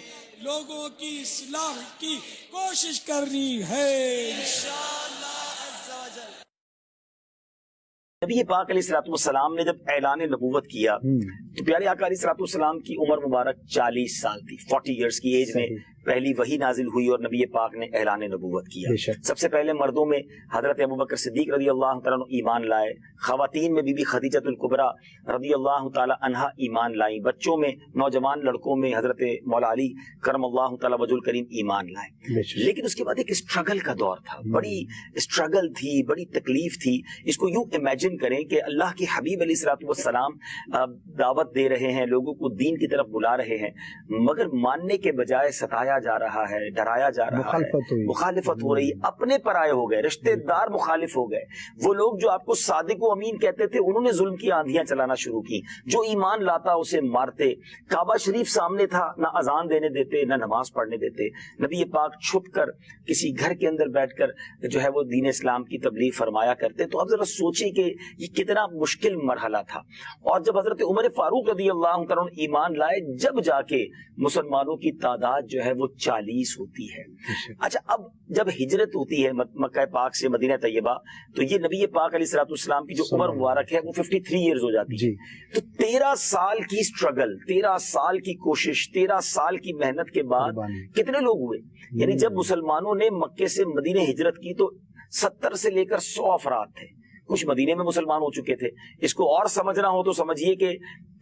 لوگوں کی اصلاح کی کوشش کرنی ہے انشاءاللہ عز و جل۔ نبی پاک علیہ الصلوۃ والسلام نے جب اعلان نبوت کیا تو پیارے آقا علیہ الصلوۃ والسلام کی عمر مبارک 40 سال تھی، 40 ایئرز کی ایج میں پہلی وحی نازل ہوئی اور نبی پاک نے اعلان نبوت کیا۔ سب سے پہلے مردوں میں حضرت ابوبکر صدیق رضی اللہ تعالیٰ عنہ ایمان لائے، خواتین میں بی بی خدیجۃ الکبریٰ رضی اللہ تعالیٰ عنہا ایمان لائیں، بچوں میں نوجوان لڑکوں میں حضرت مولا علی کرم اللہ تعالیٰ وجہ الکریم ایمان لائے۔ لیکن اس کے بعد ایک اسٹرگل کا دور تھا، بڑی اسٹرگل تھی، بڑی تکلیف تھی۔ اس کو یوں امیجن کریں کہ اللہ کے حبیب علیہ الصلوۃ والسلام دعوت دے رہے ہیں، لوگوں کو دین کی طرف بلا رہے ہیں، مگر ماننے کے بجائے ستایا جا رہا ہے، ڈرایا جا رہا ہے، مخالفت ہو رہی، اپنے پرائے ہو گئے، رشتے دار مخالف ہو گئے، وہ لوگ جو آپ کو صادق و امین کہتے تھے انہوں نے ظلم کی آندھیاں چلانا شروع کی، جو ایمان لاتا اسے مارتے، کعبہ شریف سامنے تھا نہ اذان دینے دیتے نہ نماز پڑھنے دیتے، نبی پاک چھپ کر کسی گھر کے اندر بیٹھ کر جو ہے وہ دین اسلام کی تبلیغ فرمایا کرتے۔ تو اب ذرا سوچیں کہ یہ کتنا مشکل مرحلہ تھا، اور جب حضرت عمر فاروق رضی اللہ تعالیٰ عنہ ایمان لائے، جب جا کے مسلمانوں کی تعداد جو ہے وہ 40 ہوتی ہے۔ اچھا، اب جب ہجرت ہوتی ہے مکہ پاک سے مدینہ طیبہ تو یہ نبی پاک علیہ الصلوۃ والسلام کی جو عمر مبارک ہے وہ 53 ایئرز ہو جاتی ہے۔ تو 13 سال کی سٹرگل، 13 سال کی کوشش، 13 سال کی محنت کے بعد کتنے لوگ ہوئے؟ یعنی جب مسلمانوں نے مکے سے مدینہ ہجرت کی تو 70 سے لے کر 100 افراد تھے، کچھ مدینے میں مسلمان ہو چکے تھے۔ اس کو اور سمجھنا ہو تو سمجھیے کہ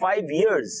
5 years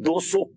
200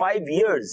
5 years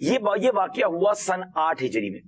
یہ واقعہ ہوا سن 8 ہجری میں،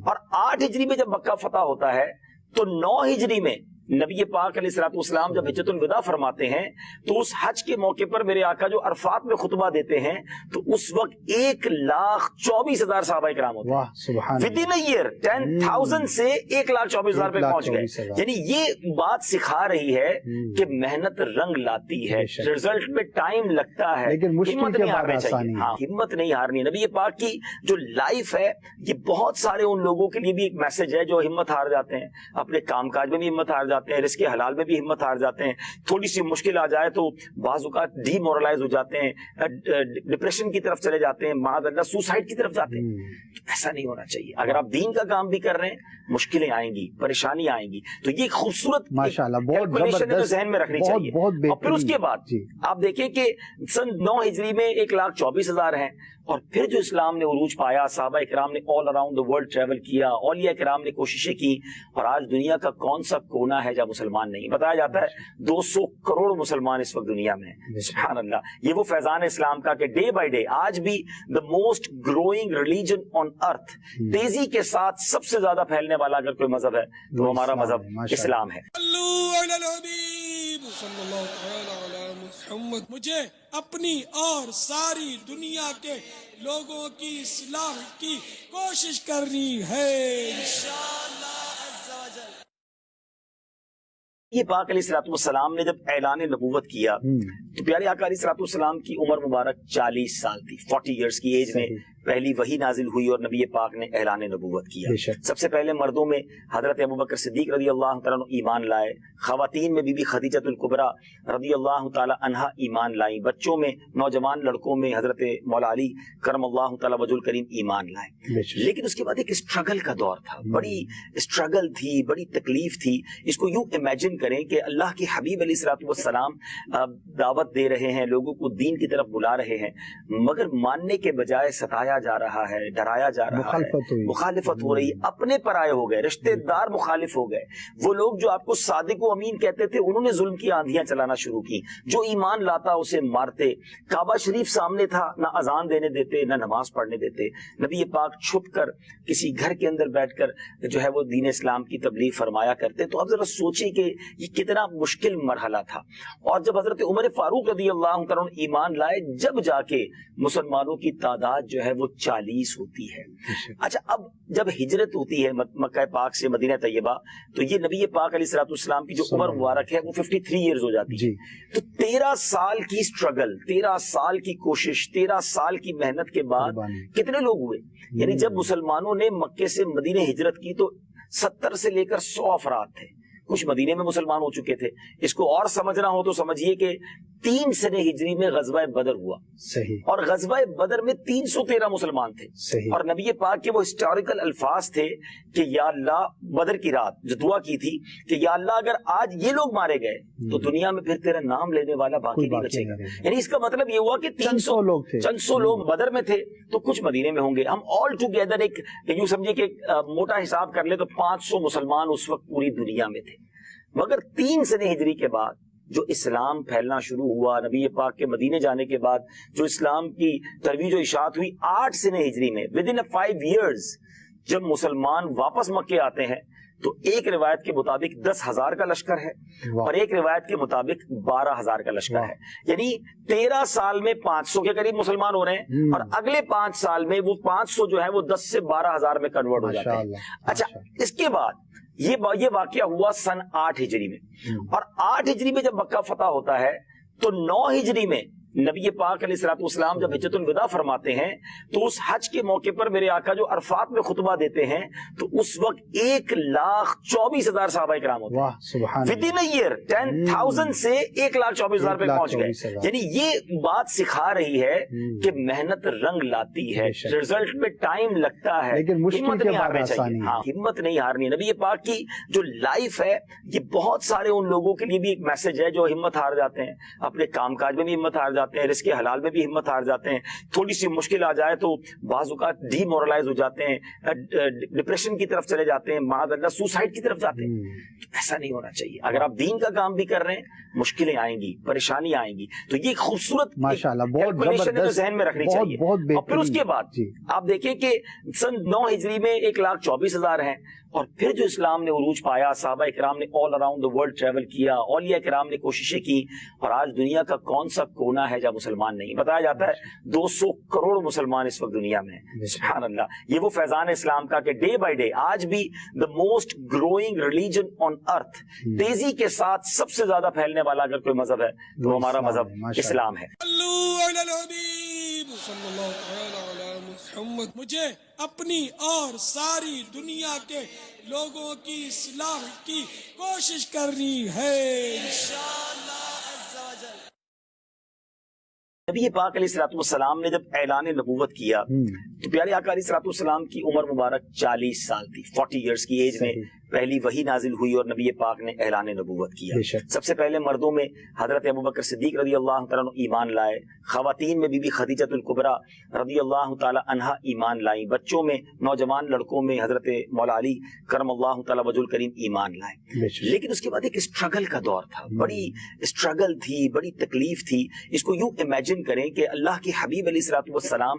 اور 8 ہجری میں جب مکہ فتح ہوتا ہے تو 9 ہجری میں نبی پاک علیہ الصلوۃ والسلام جب حجۃ الوداع فرماتے ہیں تو اس حج کے موقع پر میرے آقا جو عرفات میں خطبہ دیتے ہیں تو اس وقت 1,24,000 صحابہ کرام ہوتے ہیں، ود ان ایئر 10,000 سے 1,24,000 پہ پہنچ گئے۔ یعنی یہ بات سکھا رہی ہے کہ محنت رنگ لاتی ہے، رزلٹ میں ٹائم لگتا ہے، ہمت نہیں ہارنی چاہیے، ہاں ہمت نہیں ہارنی۔ نبی پاک کی جو لائف ہے یہ بہت سارے ان لوگوں کے لیے بھی ایک میسج ہے جو ہمت ہار جاتے ہیں، اپنے کام کاج میں بھی ہمت ہار جاتے ہیں، رزق حلال میں بھی ہمت ہار جاتے ہیں، تھوڑی سی مشکل آ جائے تو بعض اوقات ڈی مورلائز ہو جاتے ہیں، ڈپریشن کی طرف چلے جاتے ہیں، معاذ اللہ سوسائڈ کی طرف جاتے ہیں۔ ایسا نہیں ہونا چاہیے۔ اگر آپ دین کا کام بھی کر رہے ہیں مشکلیں آئیں گی، پریشانی آئیں گی، تو یہ خوبصورت کیلکولیشن ہے جو ذہن میں رکھنی چاہیے۔ اور پھر اس کے بعد آپ دیکھیں کہ سن 9 ہجری میں 1,24,000 ہیں، اور پھر جو اسلام نے عروج پایا، صحابہ کرام نے all around the world travel کیا، اولیاء کرام نے کوششیں کی، اور آج دنیا کا کون سا کونا ہے جب مسلمان نہیں؟ بتایا جاتا ہے 200 کروڑ مسلمان اس وقت دنیا میں ہیں۔ سبحان اللہ، یہ وہ فیضان اسلام کا کہ ڈے بائی ڈے آج بھی the most growing religion on earth, تیزی کے ساتھ سب سے زیادہ پھیلنے والا اگر کوئی مذہب ہے تو ہمارا مذہب اسلام ہے۔ مجھے اپنی اور ساری دنیا کے لوگوں کی اصلاح کی کوشش کرنی ہے انشاءاللہ عز و جل۔ یہ پاک علیہ الصلوۃ والسلام نے جب اعلان نبوت کیا تو پیارے آقا علیہ الصلوۃ والسلام کی عمر مبارک 40 سال تھی، 40 ایئرس کی ایج میں پہلی وحی نازل ہوئی اور نبی پاک نے اعلان نبوت کیا۔ سب سے پہلے مردوں میں حضرت ابوبکر صدیق رضی اللہ تعالیٰ عنہ ایمان لائے، خواتین میں بی بی خدیجۃ الکبریٰ رضی اللہ تعالیٰ عنہا ایمان لائیں، بچوں میں نوجوان لڑکوں میں حضرت مولا علی کرم اللہ تعالیٰ وجہ الکریم ایمان لائے۔ لیکن اس کے بعد ایک اسٹرگل کا دور تھا، بڑی اسٹرگل تھی، بڑی تکلیف تھی۔ اس کو یوں امیجن کریں کہ اللہ کے حبیب علیہ الصلوۃ والسلام دعوت دے رہے ہیں، لوگوں کو دین کی طرف بلا رہے ہیں، مگر ماننے کے بجائے ستایا جا رہا ہے، ڈرایا جا رہا ہے، مخالفت ہو رہی، اپنے پرائے ہو گئے، رشتے دار مخالف ہو گئے۔ وہ لوگ جو آپ کو صادق و امین کہتے تھے انہوں نے ظلم کی آندھیاں چلانا شروع کی، جو ایمان لاتا اسے مارتے۔ کعبہ شریف سامنے تھا، نہ اذان دینے دیتے نہ نماز پڑھنے دیتے۔ نبی پاک چھپ کر کسی گھر کے اندر بیٹھ کر جو ہے وہ دین اسلام کی تبلیغ فرمایا کرتے۔ تو اب ذرا سوچیں کہ یہ کتنا مشکل مرحلہ تھا۔ اور جب حضرت عمر فاروق رضی اللہ عنہ ایمان لائے، جب جا کے مسلمانوں کی تعداد جو ہے وہ 40 ہوتی ہے۔ اچھا، اب جب ہجرت ہوتی ہے مکہ پاک سے مدینہ طیبہ تو یہ نبی پاک علیہ الصلوۃ والسلام کی جو عمر مبارک ہے وہ 53 ایئرز ہو جاتی ہے۔ تو 13 سال کی اسٹرگل، 13 سال کی کوشش، 13 سال کی محنت کے بعد کتنے لوگ ہوئے؟ یعنی جب مسلمانوں نے مکے سے مدینہ ہجرت کی تو 70 سے لے کر 100 افراد تھے، کچھ مدینے میں مسلمان ہو چکے تھے۔ اس کو اور سمجھنا ہو تو سمجھیے کہ 3 سنہ ہجری میں غزوہ بدر ہوا، صحیح، اور غزوہ بدر میں 313 مسلمان تھے، صحیح، اور نبی پاک کے وہ ہسٹوریکل الفاظ تھے کہ یا اللہ، بدر کی رات جو دعا کی تھی کہ یا اللہ اگر آج یہ لوگ مارے گئے تو دنیا میں پھر تیرا نام لینے والا باقی نہیں بچے گا۔ یعنی اس کا مطلب یہ ہوا کہ 300 لوگ تھے، چند سو لوگ بدر میں تھے تو کچھ مدینے میں ہوں گے۔ ہم آل ٹوگیدر ایک یوں سمجھے کہ موٹا حساب کر لے تو 500 مسلمان اس وقت پوری دنیا میں تھے۔ مگر 3 سنہ ہجری کے بعد جو اسلام پھیلنا شروع ہوا، نبی پاک کے مدینے جانے کے بعد جو اسلام کی ترویج و اشاعت ہوئی، 8 سنہ ہجری میں ود ان 5 ایئرز جب مسلمان واپس مکے آتے ہیں تو ایک روایت کے مطابق 10,000 کا لشکر ہے اور ایک روایت کے مطابق 12,000 کا لشکر ہے۔ یعنی 13 سال میں 500 کے قریب مسلمان ہو رہے ہیں، اور اگلے 5 سال میں وہ 500 جو ہے وہ 10 سے 12,000 میں کنورٹ ہو جاتے ہیں۔ اچھا، اس کے بعد یہ واقعہ ہوا سن 8 ہجری میں، اور 8 ہجری میں جب مکہ فتح ہوتا ہے تو 9 ہجری میں نبی پاک علیہ الصلوۃ والسلام جب حجۃ الوداع فرماتے ہیں تو اس حج کے موقع پر میرے آقا جو عرفات میں خطبہ دیتے ہیں تو اس وقت 1,24,000 صحابہ کرام ہوتے ہیں، ود ان ایئر 10,000 سے 1,24,000 پہ پہنچ گئے۔ یعنی یہ بات سکھا رہی ہے کہ محنت رنگ لاتی ہے، رزلٹ میں ٹائم لگتا ہے، ہمت نہیں ہارنی چاہیے، ہاں ہمت نہیں ہارنی۔ نبی پاک کی جو لائف ہے یہ بہت سارے ان لوگوں کے لیے بھی ایک میسج ہے جو ہمت ہار جاتے ہیں، اپنے کام کاج میں بھی ہمت ہار جاتے ہیں, رزق حلال میں بھی ہمت ہار جاتے ہیں, تھوڑی سی مشکل آ جائے تو بعض اوقات ڈی مورلائز ہو جاتے ہیں, ڈپریشن کی طرف چلے جاتے ہیں, معاذ اللہ سوسائڈ کی طرف جاتے ہیں. ایسا نہیں ہونا چاہیے. اگر آپ دین کا کام بھی کر رہے ہیں, مشکلیں آئیں گی, پریشانی آئیں گی, تو یہ خوبصورت ماشاءاللہ بہت زبردست ذہن میں رکھنی چاہیے. اور پھر اس کے بعد آپ دیکھیں کہ سن 9 ہجری میں 1,24,000 ہیں, اور پھر جو اسلام نے عروج پایا, صحابہ اکرام نے all around the world travel کیا, اولیاء کرام نے کوششیں کی, اور آج دنیا کا کون سا کونا ہے جہاں مسلمان نہیں. بتایا جاتا ہے 200 کروڑ مسلمان اس وقت دنیا میں ہیں. سبحان اللہ. یہ وہ فیضان اسلام کا کہ ڈے بائی ڈے آج بھی the most growing religion on earth, تیزی کے ساتھ سب سے زیادہ پھیلنے والا اگر کوئی مذہب ہے تو ہمارا مذہب اسلام ہے. مجھے اپنی اور ساری دنیا کے لوگوں کی اصلاح کی کوشش کرنی ہے انشاءاللہ عز و جل. نبی پاک علیہ الصلوۃ والسلام نے جب اعلان نبوت کیا تو پیارے آقا علیہ الصلوۃ والسلام کی عمر مبارک 40 سال تھی. 40 ایئرس کی ایج میں پہلی وحی نازل ہوئی اور نبی پاک نے اعلان نبوت کیا. سب سے پہلے مردوں میں حضرت ابوبکر صدیق رضی اللہ تعالیٰ عنہ ایمان لائے, خواتین میں بی بی خدیجہ الکبریٰ رضی اللہ تعالیٰ عنہا ایمان لائیں, بچوں میں نوجوان لڑکوں میں حضرت مولا علی کرم اللہ تعالیٰ وجہ الکریم ایمان لائے. لیکن اس کے بعد ایک اسٹرگل کا دور تھا, بڑی اسٹرگل تھی, بڑی تکلیف تھی. اس کو یوں امیجن کریں کہ اللہ کے حبیب علیہ الصلوۃ والسلام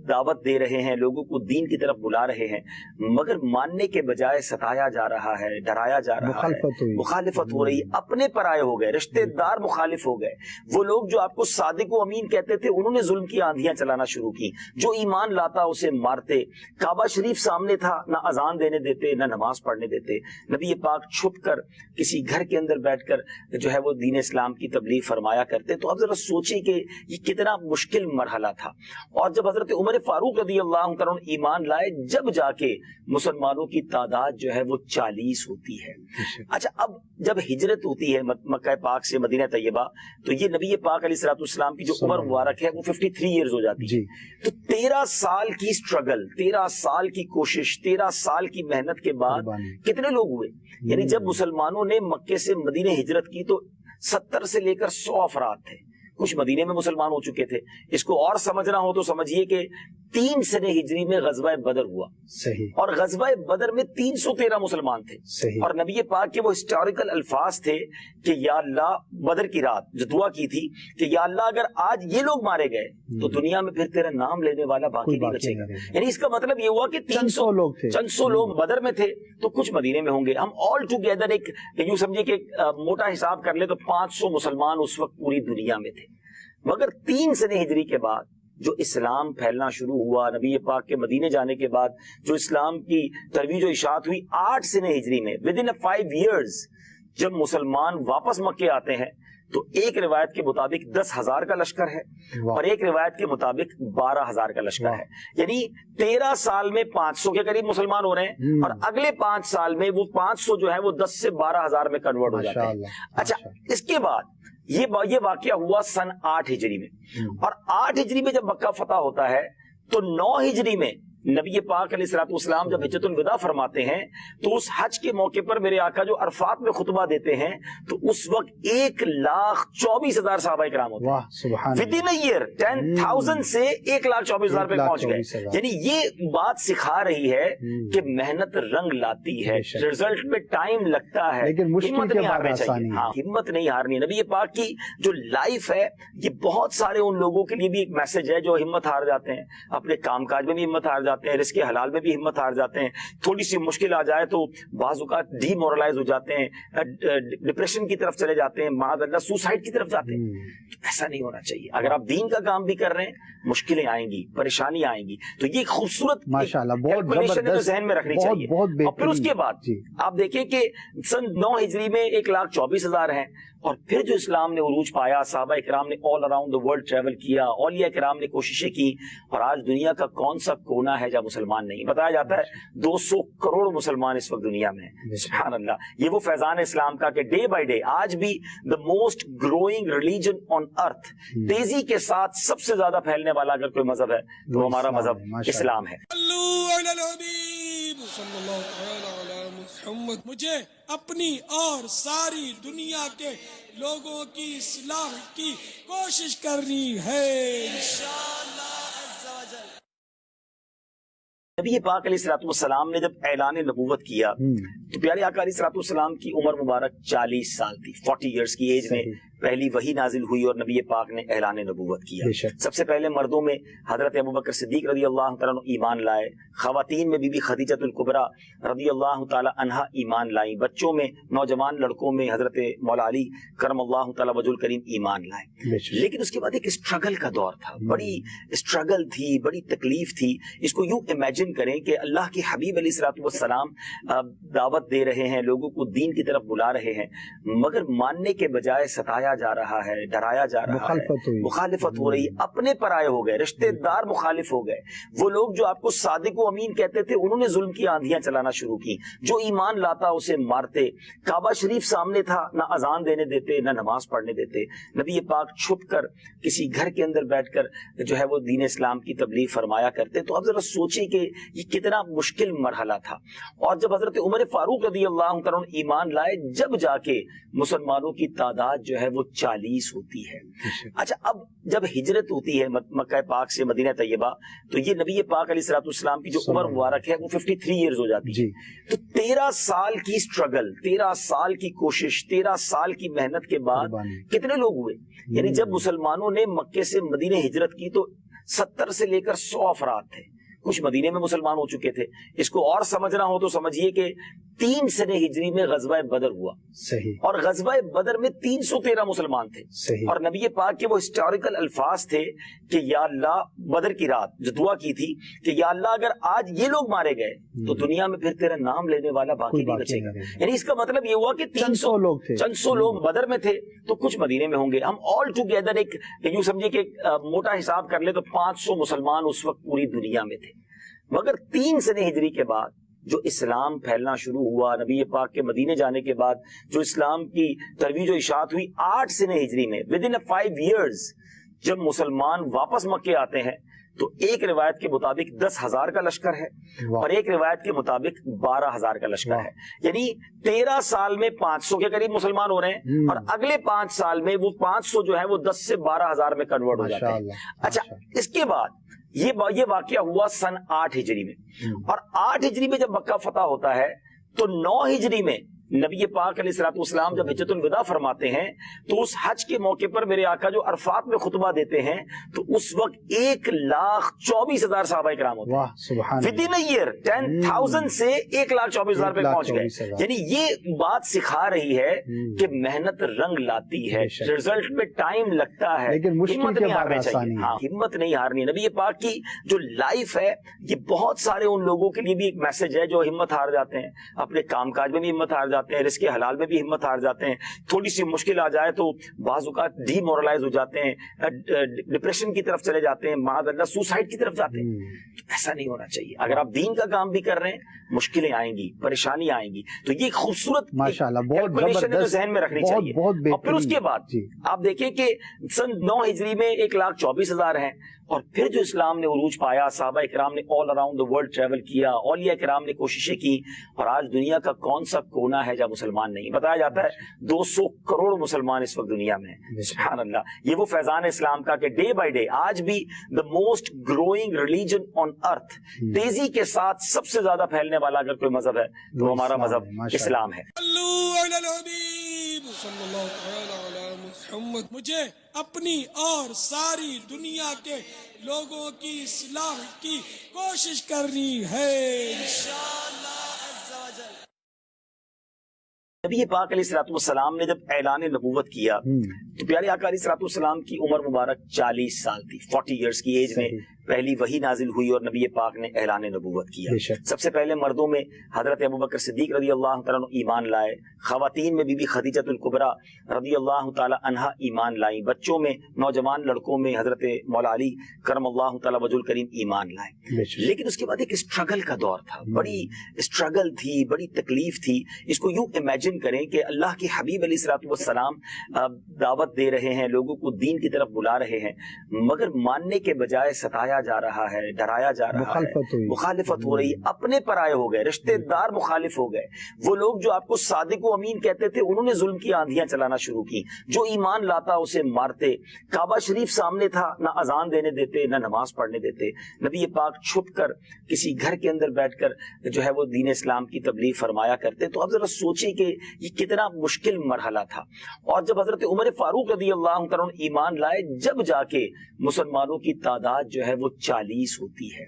دعوت دے رہے ہیں, لوگوں کو دین کی طرف بلا رہے ہیں, مگر ماننے کے بجائے ستایا جا رہا ہے, ڈرایا جا رہا ہے, مخالفت ہو رہی, اپنے پرائے ہو گئے, رشتے دار مخالف ہو گئے. وہ لوگ جو آپ کو صادق و امین کہتے تھے انہوں نے ظلم کی آندھیاں چلانا شروع کی, جو ایمان لاتا اسے مارتے. کعبہ شریف سامنے تھا, نہ اذان دینے دیتے نہ نماز پڑھنے دیتے. نبی پاک چھپ کر کسی گھر کے اندر بیٹھ کر جو ہے وہ دین اسلام کی تبلیغ فرمایا کرتے. تو اب ذرا سوچیں کہ یہ کتنا مشکل مرحلہ تھا. اور جب حضرت عمر فاروق رضی اللہ عنہ ایمان لائے, جب جا کے مسلمانوں کی تعداد جو ہے وہ 40 ہوتی ہے. اچھا, اب جب ہجرت ہوتی ہے مکہ پاک سے مدینہ طیبہ تو یہ نبی پاک علیہ الصلوۃ والسلام کی جو عمر مبارک ہے وہ 53 ایئرز ہو جاتی ہے. تو 13 سال کی اسٹرگل, 13 سال کی کوشش, 13 سال کی محنت کے بعد کتنے لوگ ہوئے. یعنی جب مسلمانوں نے مکے سے مدینہ ہجرت کی تو 70 سے لے کر 100 افراد تھے. کچھ مدینے میں مسلمان ہو چکے تھے. اس کو اور سمجھنا ہو تو سمجھیے کہ 3 سنہ ہجری میں غزوہ بدر ہوا, صحیح, اور غزوہ بدر میں 313 مسلمان تھے, صحیح. اور نبی پاک کے وہ ہسٹوریکل الفاظ تھے کہ یا اللہ, بدر کی رات جو دعا کی تھی کہ یا اللہ اگر آج یہ لوگ مارے گئے تو دنیا میں پھر تیرا نام لینے والا باقی نہیں بچے گا. یعنی اس کا مطلب یہ ہوا کہ 300 لوگ تھے, چند سو لوگ بدر میں تھے تو کچھ مدینے میں ہوں گے. ہم آل ٹوگیدر ایک یوں سمجھے کہ موٹا حساب کر لے تو 500 مسلمان اس وقت پوری دنیا میں تھے. مگر 3 سنہ ہجری کے بعد جو اسلام پھیلنا شروع ہوا, نبی پاک کے مدینے جانے کے بعد جو اسلام کی ترویج و اشاعت ہوئی, 8 سنہ ہجری میں ود ان 5 ایئرز جب مسلمان واپس مکے آتے ہیں تو ایک روایت کے مطابق 10,000 کا لشکر ہے اور ایک روایت کے مطابق 12,000 کا لشکر ہے. یعنی 13 سال میں 500 کے قریب مسلمان ہو رہے ہیں, اور اگلے 5 سال میں وہ 500 جو ہے وہ 10 سے 12,000 میں کنورٹ ہو جاتے ہیں. اچھا, اس کے بعد یہ واقعہ ہوا سن 8 ہجری میں, اور 8 ہجری میں جب مکہ فتح ہوتا ہے تو 9 ہجری میں نبی پاک علیہ الصلوۃ والسلام جب حجۃ الوداع فرماتے ہیں تو اس حج کے موقع پر میرے آقا جو عرفات میں خطبہ دیتے ہیں تو اس وقت 1,24,000 صحابہ کرام ہوتے ہیں. ود ان ایئر 10,000 سے 1,24,000 پہ پہنچ گئے. یعنی یہ بات سکھا رہی ہے کہ محنت رنگ لاتی ہے, رزلٹ میں ٹائم لگتا ہے, ہمت نہیں ہارنی چاہیے. ہاں, ہمت نہیں ہارنی. نبی پاک کی جو لائف ہے یہ بہت سارے ان لوگوں کے لیے بھی ایک میسج ہے جو ہمت ہار جاتے ہیں, اپنے کام کاج میں بھی ہمت ہار جاتے ہیں, رزق حلال میں بھی ہمت ہار جاتے ہیں, تھوڑی سی مشکل آ جائے تو بعض اوقات ڈی مورلائز ہو جاتے ہیں, ڈپریشن کی طرف چلے جاتے ہیں, معاذ اللہ سوسائڈ کی طرف جاتے ہیں. ایسا نہیں ہونا چاہیے. اگر آپ دین کا کام بھی کر رہے ہیں, مشکلیں آئیں گی, پریشانی آئیں گی, تو یہ خوبصورت کیلکولیشن ہے ذہن میں رکھنی چاہیے. اور پھر اس کے بعد آپ دیکھیں کہ سن 9 ہجری میں 1,24,000 ہیں, اور پھر جو اسلام نے عروج پایا, صحابہ اکرام نے all around the world travel کیا, اولیاء کرام نے کوششیں کی, اور آج دنیا کا کون سا کونا ہے جہاں مسلمان نہیں. بتایا جاتا ہے 200 کروڑ مسلمان اس وقت دنیا میں ہیں. سبحان اللہ. یہ وہ فیضان اسلام کا کہ ڈے بائی ڈے آج بھی the most growing religion on earth, تیزی کے ساتھ سب سے زیادہ پھیلنے والا اگر کوئی مذہب ہے تو ہمارا مذہب اسلام ہے. محمد مجھے اپنی اور ساری دنیا کے لوگوں کی اصلاح کی کوشش کرنی ہے انشاءاللہ عز و جل۔ نبی پاک علیہ الصلوۃ والسلام نے جب اعلان نبوت کیا تو پیارے آقا علیہ الصلوۃ والسلام کی عمر مبارک 40 سال تھی، 40 ایئرس کی ایج میں پہلی وحی نازل ہوئی اور نبی پاک نے اعلان نبوت کیا۔ سب سے پہلے مردوں میں حضرت ابوبکر صدیق رضی اللہ تعالیٰ عنہ ایمان لائے، خواتین میں بی بی خدیجہ الکبریٰ رضی اللہ تعالیٰ عنہا ایمان لائیں، بچوں میں نوجوان لڑکوں میں حضرت مولا علی کرم اللہ تعالیٰ وجہ الکریم ایمان لائے۔ لیکن اس کے بعد ایک اسٹرگل کا دور تھا، بڑی اسٹرگل تھی، بڑی تکلیف تھی۔ اس کو یوں امیجن کریں کہ اللہ کے حبیب علیہ الصلوۃ والسلام دعوت دے رہے ہیں، لوگوں کو دین کی طرف بلا رہے ہیں، مگر ماننے کے بجائے ستایا جا رہا ہے، ڈرایا جا رہا ہے، مخالفت ہو رہی، اپنے پرائے ہو گئے، رشتے دار مخالف ہو گئے۔ وہ لوگ جو آپ کو صادق و امین کہتے تھے انہوں نے ظلم کی آندھیاں چلانا شروع کی، جو ایمان لاتا اسے مارتے، کعبہ شریف سامنے تھا، نہ اذان دینے دیتے نہ نماز پڑھنے دیتے۔ نبی پاک چھپ کر کسی گھر کے اندر بیٹھ کر جو ہے وہ دین اسلام کی تبلیغ فرمایا کرتے۔ تو اب ذرا سوچیں کہ یہ کتنا مشکل مرحلہ تھا۔ اور جب حضرت عمر فاروق رضی اللہ عنہ ایمان لائے، جب جا کے مسلمانوں کی تعداد جو ہے وہ 40 ہوتی ہے۔ اچھا، اب جب ہجرت ہوتی ہے مکہ پاک سے مدینہ طیبہ تو یہ نبی پاک علیہ الصلوۃ والسلام کی جو عمر مبارک ہے وہ 53 ایئرز ہو جاتی ہے۔ تو 13 سال کی اسٹرگل، 13 سال کی کوشش، 13 سال کی محنت کے بعد کتنے لوگ ہوئے؟ یعنی جب مسلمانوں نے مکے سے مدینہ ہجرت کی تو 70 سے لے کر 100 افراد تھے، کچھ مدینے میں مسلمان ہو چکے تھے۔ اس کو اور سمجھنا ہو تو سمجھیے کہ 3 سنہ ہجری میں غزوہ بدر ہوا، صحیح، اور غزوہ بدر میں 313 مسلمان تھے، صحیح، اور نبی پاک کے وہ ہسٹوریکل الفاظ تھے کہ یا اللہ، بدر کی رات جو دعا کی تھی کہ یا اللہ اگر آج یہ لوگ مارے گئے تو دنیا میں پھر تیرا نام لینے والا باقی نہیں بچے گا۔ یعنی اس کا مطلب یہ ہوا کہ 300 لوگ تھے، چند سو لوگ بدر میں تھے تو کچھ مدینے میں ہوں گے۔ ہم آل ٹوگیدر ایک یوں سمجھے کہ موٹا حساب کر لے تو 500 مسلمان اس وقت پوری دنیا میں تھے۔ مگر 3 سنہ ہجری کے بعد جو اسلام پھیلنا شروع ہوا، نبی پاک کے مدینے جانے کے بعد جو اسلام کی ترویج و اشاعت ہوئی، 8 سنہ ہجری میں ود ان 5 ایئرز جب مسلمان واپس مکے آتے ہیں تو ایک روایت کے مطابق 10,000 کا لشکر ہے اور ایک روایت کے مطابق 12,000 کا لشکر ہے۔ یعنی 13 سال میں 500 کے قریب مسلمان ہو رہے ہیں اور اگلے 5 سال میں وہ 500 جو ہے وہ 10 سے 12,000 میں کنورٹ ہو جاتے ہیں۔ اچھا، اس کے بعد یہ واقعہ ہوا سن 8 ہجری میں، اور 8 ہجری میں جب مکہ فتح ہوتا ہے تو 9 ہجری میں نبی پاک علیہ الصلوۃ والسلام جب حجۃ الوداع فرماتے ہیں تو اس حج کے موقع پر میرے آقا جو عرفات میں خطبہ دیتے ہیں تو اس وقت 1,24,000 صحابہ کرام ہوتے ہیں۔ ود ان ایئر 10,000 سے 1,24,000 پہ پہنچ گئے۔ یعنی یہ بات سکھا رہی ہے کہ محنت رنگ لاتی ہے، رزلٹ میں ٹائم لگتا ہے، ہمت نہیں ہارنی چاہیے۔ ہاں، ہمت نہیں ہارنی۔ نبی پاک کی جو لائف ہے یہ بہت سارے ان لوگوں کے لیے بھی ایک میسج ہے جو ہمت ہار جاتے ہیں، اپنے کام کاج میں بھی ہمت ہار جاتے ہیں، رزق حلال میں بھی ہمت ہار جاتے ہیں، تھوڑی سی مشکل آ جائے تو بعض اوقات ڈی مورلائز ہو جاتے ہیں، ڈپریشن کی طرف چلے جاتے ہیں، معاذ اللہ سوسائڈ کی طرف جاتے ہیں۔ ایسا نہیں ہونا چاہیے۔ اگر آپ دین کا کام بھی کر رہے ہیں مشکلیں آئیں گی، پریشانی آئیں گی، تو یہ خوبصورت ماشاءاللہ بہت زبردست ذہن میں رکھنی چاہیے۔ اور پھر اس کے بعد آپ دیکھیں کہ سن 9 ہجری میں 1,24,000 ہیں، اور پھر جو اسلام نے عروج پایا، صحابہ اکرام نے all around the world travel کیا، اولیاء کرام نے کوششیں کی، اور آج دنیا کا کون سا کونا ہے جہاں مسلمان نہیں؟ بتایا جاتا ہے 200 کروڑ مسلمان اس وقت دنیا میں ہیں۔ سبحان اللہ، یہ وہ فیضان اسلام کا کہ ڈے بائی ڈے آج بھی the most growing religion on earth, تیزی کے ساتھ سب سے زیادہ پھیلنے والا اگر کوئی مذہب ہے تو ہمارا مذہب اسلام ہے۔ مجھے اپنی اور ساری دنیا کے لوگوں کی اصلاح کی کوشش کرنی ہے انشاءاللہ عز و جل۔ نبی پاک علیہ الصلوۃ والسلام نے جب اعلان نبوت کیا تو پیارے آقا علیہ الصلوۃ والسلام کی عمر مبارک 40 سال تھی، 40 ایئرس کی ایج میں پہلی وحی نازل ہوئی اور نبی پاک نے اعلان نبوت کیا۔ سب سے پہلے مردوں میں حضرت ابوبکر صدیق رضی اللہ تعالیٰ عنہ ایمان لائے، خواتین میں بی بی خدیجہ الکبریٰ رضی اللہ تعالیٰ عنہا ایمان لائیں، بچوں میں نوجوان لڑکوں میں حضرت مولا علی کرم اللہ تعالیٰ وجہ الکریم ایمان لائے۔ لیکن اس کے بعد ایک اسٹرگل کا دور تھا، بڑی اسٹرگل تھی، بڑی تکلیف تھی۔ اس کو یوں امیجن کریں کہ اللہ کے حبیب علیہ الصلوۃ والسلام دعوت دے رہے ہیں، لوگوں کو دین کی طرف بلا رہے ہیں، مگر ماننے کے بجائے ستایا ستایا جا رہا ہے، ڈرایا جا رہا ہے، مخالفت ہو رہی ہے، اپنے پرائے ہو گئے، رشتے دار مخالف ہو گئے، وہ لوگ جو آپ کو صادق و امین کہتے تھے انہوں نے ظلم کی آندھیاں چلانا شروع کی، جو ایمان لاتا اسے مارتے، کعبہ شریف سامنے تھا، نہ اذان دینے دیتے نہ نماز پڑھنے دیتے، نبی پاک چھپ کر کسی گھر کے اندر بیٹھ کر جو ہے وہ دین اسلام کی تبلیغ فرمایا کرتے۔ تو اب ذرا سوچیں کہ یہ کتنا مشکل مرحلہ تھا، اور جب حضرت عمر فاروق رضی اللہ عنہ ایمان لائے، جب جا کے مسلمانوں کی تعداد جو ہے وہ 40 ہوتی ہے۔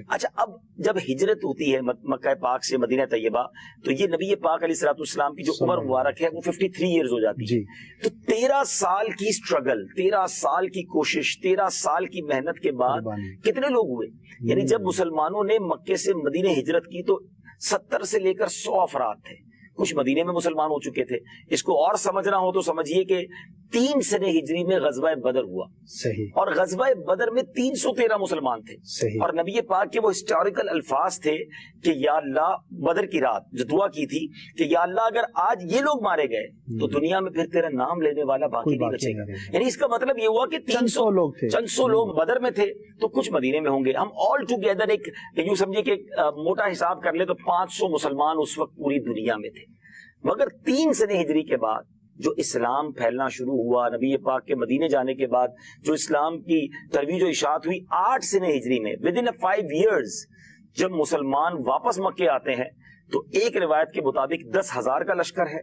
اچھا، اب جب ہجرت ہوتی ہے مکہ پاک سے مدینہ طیبہ، تو یہ نبی پاک علیہ الصلوۃ والسلام کی جو عمر مبارک ہے وہ 53 ایئرز ہو جاتی ہے۔ تو 13 سال کی سٹرگل، 13 سال کی کوشش، 13 سال کی محنت کے بعد کتنے لوگ ہوئے؟ یعنی جب مسلمانوں نے مکے سے مدینہ ہجرت کی تو 70 سے لے کر 100 افراد تھے، کچھ مدینے میں مسلمان ہو چکے تھے۔ اس کو اور سمجھنا ہو تو سمجھیے کہ 3 سنہ ہجری میں غزوہ بدر ہوا، صحیح، اور غزوہ بدر میں 313 مسلمان تھے، صحیح، اور نبی پاک کے وہ ہسٹوریکل الفاظ تھے کہ یا اللہ، بدر کی رات جو دعا کی تھی کہ یا اللہ اگر آج یہ لوگ مارے گئے تو دنیا میں پھر تیرا نام لینے والا باقی نہیں بچے گا۔ یعنی اس کا مطلب یہ ہوا کہ 300 لوگ تھے، چند سو لوگ بدر میں تھے تو کچھ مدینے میں ہوں گے، ہم آل ٹوگیدر ایک یوں سمجھے کہ موٹا حساب کر لے تو 500 مسلمان اس وقت پوری دنیا میں تھے۔ مگر 3 سنہ ہجری کے بعد جو اسلام پھیلنا شروع ہوا، نبی پاک کے مدینے جانے کے بعد جو اسلام کی ترویج و اشاعت ہوئی، 8 سنہ ہجری میں within 5 years جب مسلمان واپس مکے آتے ہیں تو ایک روایت کے مطابق 10,000 کا لشکر ہے،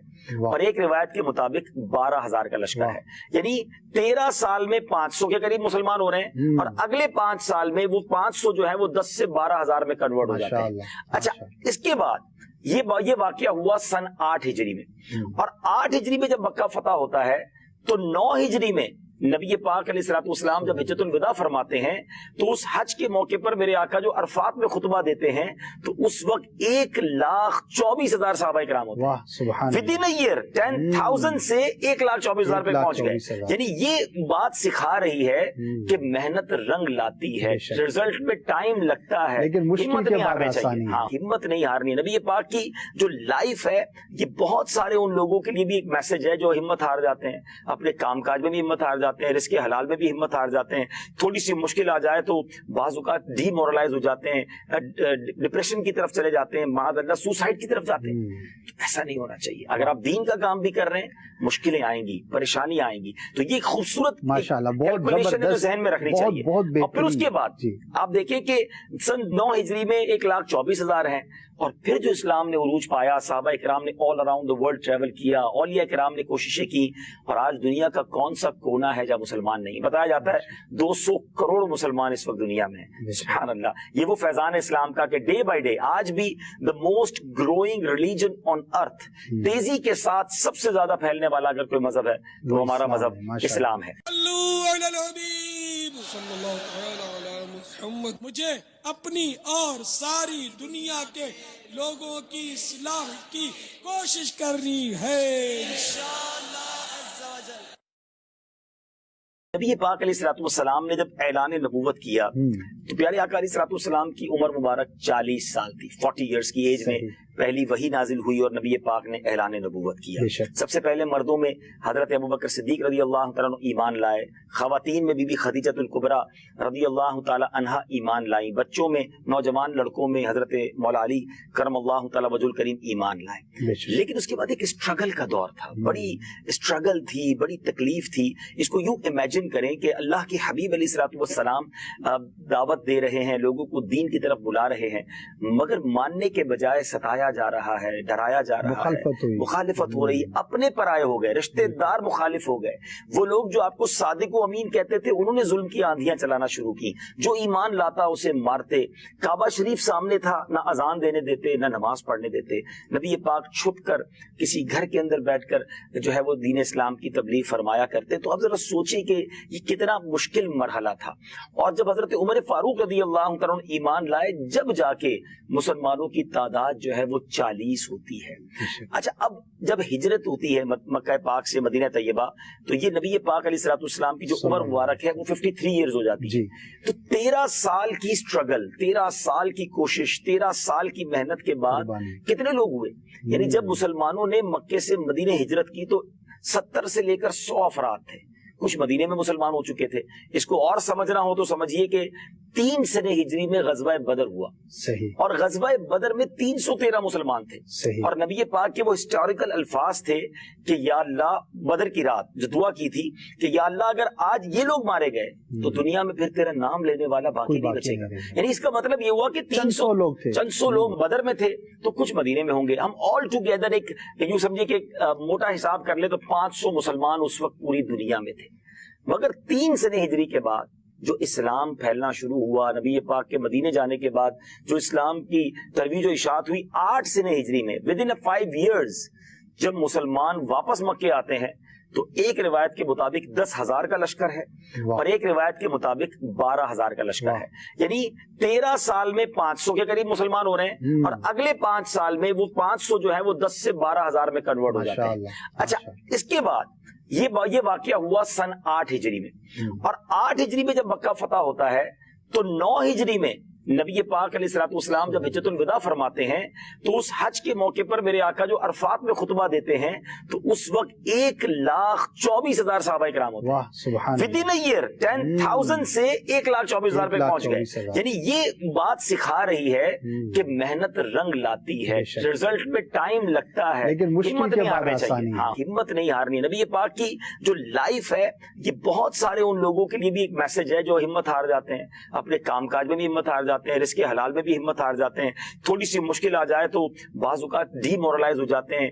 اور ایک روایت کے مطابق 12,000 کا لشکر ہے۔ یعنی 13 سال میں 500 کے قریب مسلمان ہو رہے ہیں، اور اگلے 5 سال میں وہ 500 جو ہے وہ 10 سے 12,000 میں کنورٹ ہو جاتے ہیں۔ اچھا، اس کے بعد یہ واقعہ ہوا سن 8 ہجری میں، اور 8 ہجری میں جب مکہ فتح ہوتا ہے تو 9 ہجری میں نبی پاک علیہ الصلوۃ والسلام جب حجۃ الوداع فرماتے ہیں تو اس حج کے موقع پر میرے آقا جو عرفات میں خطبہ دیتے ہیں تو اس وقت 1,24,000 صحابہ کرام ہوتے ہیں، ود ان ایئر 10,000 سے 1,24,00 پہ پہنچ گئے۔ یعنی یہ بات سکھا رہی ہے کہ محنت رنگ لاتی ہے، رزلٹ میں ٹائم لگتا ہے، ہمت نہیں ہارنی چاہیے، ہاں ہمت نہیں ہارنی۔ نبی پاک کی جو لائف ہے یہ بہت سارے ان لوگوں کے لیے بھی ایک میسج ہے جو ہمت ہار جاتے ہیں، اپنے کام کاج میں بھی ہمت ہار جاتے ہیں، رزق حلال میں بھی ہمت ہار جاتے ہیں، تھوڑی سی مشکل آ جائے تو بعض اوقات ڈی مورلائز ہو جاتے ہیں، ڈپریشن کی طرف چلے جاتے ہیں، معاذ اللہ سوسائڈ کی طرف جاتے ہیں۔ ایسا نہیں ہونا چاہیے۔ اگر آپ دین کا کام بھی کر رہے ہیں مشکلیں آئیں گی، پریشانی آئیں گی، تو یہ خوبصورت کیلکولیشن ہے جو ذہن میں رکھنی چاہیے۔ اور پھر اس کے بعد آپ دیکھیں کہ سن 9 ہجری میں 1,24,000 ہیں، اور پھر جو اسلام نے عروج پایا، صحابہ اکرام نے all around the world travel کیا، اولیاء کرام نے کوششیں کی، اور آج دنیا کا کون سا کونا ہے جہاں مسلمان نہیں؟ بتایا جاتا ہے 200 کروڑ مسلمان اس وقت دنیا میں ہیں۔ سبحان اللہ، یہ وہ فیضان اسلام کا کہ ڈے بائی ڈے آج بھی the most growing religion on earth, تیزی کے ساتھ سب سے زیادہ پھیلنے والا اگر کوئی مذہب ہے تو ہمارا مذہب اسلام ہے۔ مجھے اپنی اور ساری دنیا کے لوگوں کی اصلاح کی کوشش کرنی ہے انشاءاللہ عز و جل۔ نبی پاک علیہ الصلوۃ والسلام نے جب اعلان نبوت کیا تو پیارے آقا علیہ الصلوۃ والسلام کی عمر مبارک 40 سال تھی، 40 ایئرز کی ایج میں پہلی وحی نازل ہوئی اور نبی پاک نے اعلان نبوت کیا۔ سب سے پہلے مردوں میں حضرت ابوبکر صدیق رضی اللہ تعالیٰ عنہ ایمان لائے، خواتین میں بی بی خدیجہ الکبریٰ رضی اللہ تعالیٰ عنہا ایمان لائیں، بچوں میں نوجوان لڑکوں میں حضرت مولا علی کرم اللہ تعالیٰ وجہ الکریم ایمان لائے۔ لیکن اس کے بعد ایک اسٹرگل کا دور تھا، بڑی اسٹرگل تھی، بڑی تکلیف تھی۔ اس کو یوں امیجن کریں کہ اللہ کے حبیب علیہ الصلوۃ والسلام دعوت دے رہے ہیں، لوگوں کو دین کی طرف بلا رہے ہیں، مگر ماننے کے بجائے ستایا جا رہا ہے، ڈرایا جا رہا ہے، مخالفت ہو رہی ہے، اپنے پرائے ہو گئے، رشتے دار مخالف ہو گئے، وہ لوگ جو آپ کو صادق و امین کہتے تھے انہوں نے ظلم کی آندھیاں چلانا شروع کی، جو ایمان لاتا اسے مارتے، کعبہ شریف سامنے تھا، نہ اذان دینے دیتے نہ نماز پڑھنے دیتے، نبی پاک چھپ کر کسی گھر کے اندر بیٹھ کر جو ہے وہ دین اسلام کی تبلیغ فرمایا کرتے۔ تو اب ذرا سوچیں کہ یہ کتنا مشکل مرحلہ تھا، اور جب حضرت عمر فاروق رضی اللہ عنہ ایمان لائے جب جا کے مسلمانوں کی تعداد جو ہے وہ 40 ہوتی ہے۔ اچھا، اب جب ہجرت ہوتی ہے مکہ پاک سے مدینہ طیبہ تو یہ نبی پاک علیہ الصلوۃ والسلام کی جو عمر مبارک ہے وہ 53 ایئرز ہو جاتی ہے۔ تو 13 سال کی سٹرگل، 13 سال کی کوشش، 13 سال کی محنت کے بعد کتنے لوگ ہوئے؟ یعنی جب مسلمانوں نے مکے سے مدینہ ہجرت کی تو 70 سے لے کر 100 افراد تھے، کچھ مدینے میں مسلمان ہو چکے تھے۔ اس کو اور سمجھنا ہو تو سمجھیے کہ 3 سنہ ہجری میں غزوہ بدر ہوا. صحیح. اور غزوہ بدر میں 313 مسلمان تھے. صحیح. اور نبی پاک کے وہ ہسٹوریکل الفاظ تھے کہ یا اللہ، بدر کی رات جو دعا کی تھی کہ یا اللہ اگر آج یہ لوگ مارے گئے تو دنیا میں پھر تیرا نام لینے والا باقی نہیں بچے گا. یعنی اس کا مطلب یہ ہوا کہ 300 لوگ تھے، چند سو لوگ بدر میں تھے تو کچھ مدینے میں ہوں گے. ہم آل ٹوگیدر ایک یوں سمجھے کہ موٹا حساب کر لے تو 500 مسلمان اس وقت پوری دنیا میں تھے. مگر 3 سنہ ہجری کے بعد جو اسلام پھیلنا شروع ہوا، نبی پاک کے مدینے جانے کے بعد جو اسلام کی ترویج و اشاعت ہوئی، 8 سنہ ہجری میں ود ان 5 ایئرز جب مسلمان واپس مکے آتے ہیں تو ایک روایت کے مطابق 10,000 کا لشکر ہے اور ایک روایت کے مطابق 12,000 کا لشکر ہے. یعنی 13 سال میں 500 کے قریب مسلمان ہو رہے ہیں اور اگلے 5 سال میں وہ 500 جو ہے وہ 10 سے 12,000 میں کنورٹ ہو جاتے ہیں. اچھا، اس کے بعد یہ واقعہ ہوا سن 8 ہجری میں. اور 8 ہجری میں جب مکہ فتح ہوتا ہے تو 9 ہجری میں نبی پاک علیہ الصلوۃ والسلام جب حجۃ الوداع فرماتے ہیں تو اس حج کے موقع پر میرے آقا جو عرفات میں خطبہ دیتے ہیں تو اس وقت 1,24,000 صحابہ کرام ہوتے ہیں. ود ان ایئر 10,000 سے 1,24,000 پہ پہنچ گئے. یعنی یہ بات سکھا رہی ہے کہ محنت رنگ لاتی ہے، رزلٹ میں ٹائم لگتا ہے، ہمت نہیں ہارنی چاہیے. ہاں، ہمت نہیں ہارنی. نبی پاک کی جو لائف ہے یہ بہت سارے ان لوگوں کے لیے بھی ایک میسج ہے جو ہمت ہار جاتے ہیں، اپنے کام کاج میں بھی ہمت ہار جاتے ہیں، رزق حلال میں بھی ہمت ہار جاتے ہیں، تھوڑی سی مشکل آ جائے تو بعض اوقات ڈی مورلائز ہو جاتے ہیں،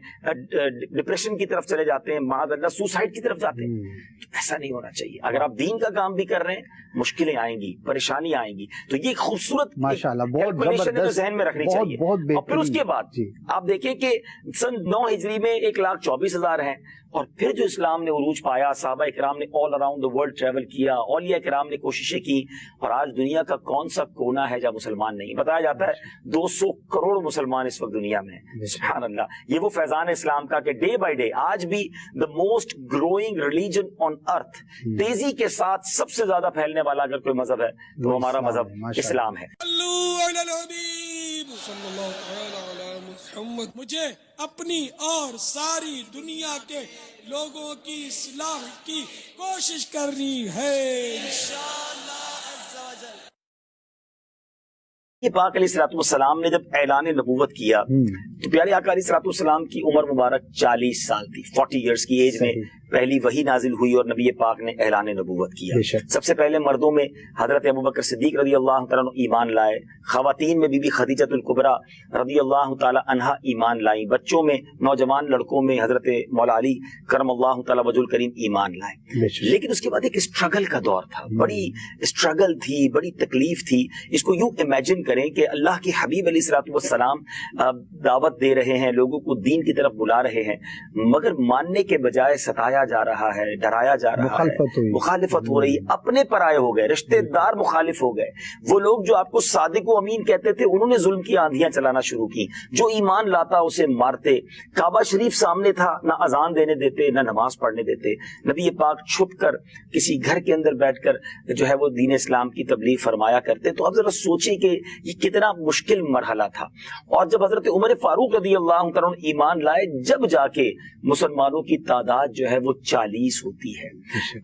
ڈپریشن کی طرف چلے جاتے ہیں، معاذ اللہ سوسائڈ کی طرف جاتے ہیں. ایسا نہیں ہونا چاہیے. اگر آپ دین کا کام بھی کر رہے ہیں مشکلیں آئیں گی، پریشانی آئیں گی، تو یہ خوبصورت ماشاءاللہ بہت زبردست ذہن میں رکھنی چاہیے. اور پھر اس کے بعد آپ دیکھیں کہ سن 9 ہجری میں 1,24,000 ہیں. اور پھر جو اسلام نے عروج پایا، صحابہ کرام نے all around the world travel کیا، اولیاء کرام نے کوششیں کی، اور آج دنیا کا کون سا کونا ہے جہاں مسلمان نہیں. بتایا جاتا ہے 200 کروڑ مسلمان اس وقت دنیا میں ہیں. سبحان اللہ. یہ وہ فیضان اسلام کا کہ ڈے بائی ڈے آج بھی the most growing religion on earth, تیزی کے ساتھ سب سے زیادہ پھیلنے والا اگر کوئی مذہب ہے تو ہمارا مذہب اسلام ہے. مجھے اپنی اور ساری دنیا کے لوگوں کی اصلاح کی کوشش کرنی ہے انشاءاللہ عز و جل. یہ پاک علیہ الصلوۃ والسلام نے جب اعلان نبوت کیا تو پیارے آقا علیہ الصلوۃ والسلام کی عمر مبارک 40 سال تھی. 40 ایئرس کی ایج میں پہلی وحی نازل ہوئی اور نبی پاک نے اعلان نبوت کیا. سب سے پہلے مردوں میں حضرت ابوبکر صدیق رضی اللہ تعالیٰ عنہ ایمان لائے. خواتین میں بی بی خدیجۃ الکبریٰ رضی اللہ تعالیٰ عنہا ایمان لائیں. بچوں میں، نوجوان لڑکوں میں حضرت مولا علی کرم اللہ تعالیٰ وجہ الکریم ایمان لائے. لیکن اس کے بعد ایک اسٹرگل کا دور تھا، بڑی اسٹرگل تھی، بڑی تکلیف تھی. اس کو یوں امیجن کریں کہ اللہ کے حبیب علیہ الصلوۃ والسلام دعوت دے رہے ہیں، لوگوں کو دین کی طرف بلا رہے ہیں، مگر ماننے کے بجائے ستایا جا رہا ہے، ڈرایا جا رہا ہے، مخالفت ہو رہی. اپنے پرائے ہو گئے، رشتے دار مخالف ہو گئے. وہ لوگ جو آپ کو صادق و امین کہتے تھے انہوں نے ظلم کی آندھیاں چلانا شروع کی. جو ایمان لاتا اسے مارتے. کعبہ شریف سامنے تھا، نہ اذان دینے دیتے نہ نماز پڑھنے دیتے. نبی پاک چھپ کر کسی گھر کے اندر بیٹھ کر جو ہے وہ دین اسلام کی تبلیغ فرمایا کرتے. تو اب ذرا سوچیں کہ یہ کتنا مشکل مرحلہ تھا. اور جب حضرت عمر فاروق رضی اللہ عنہ ایمان لائے، جب جا کے مسلمانوں کی تعداد جو ہے وہ 40 ہوتی ہے.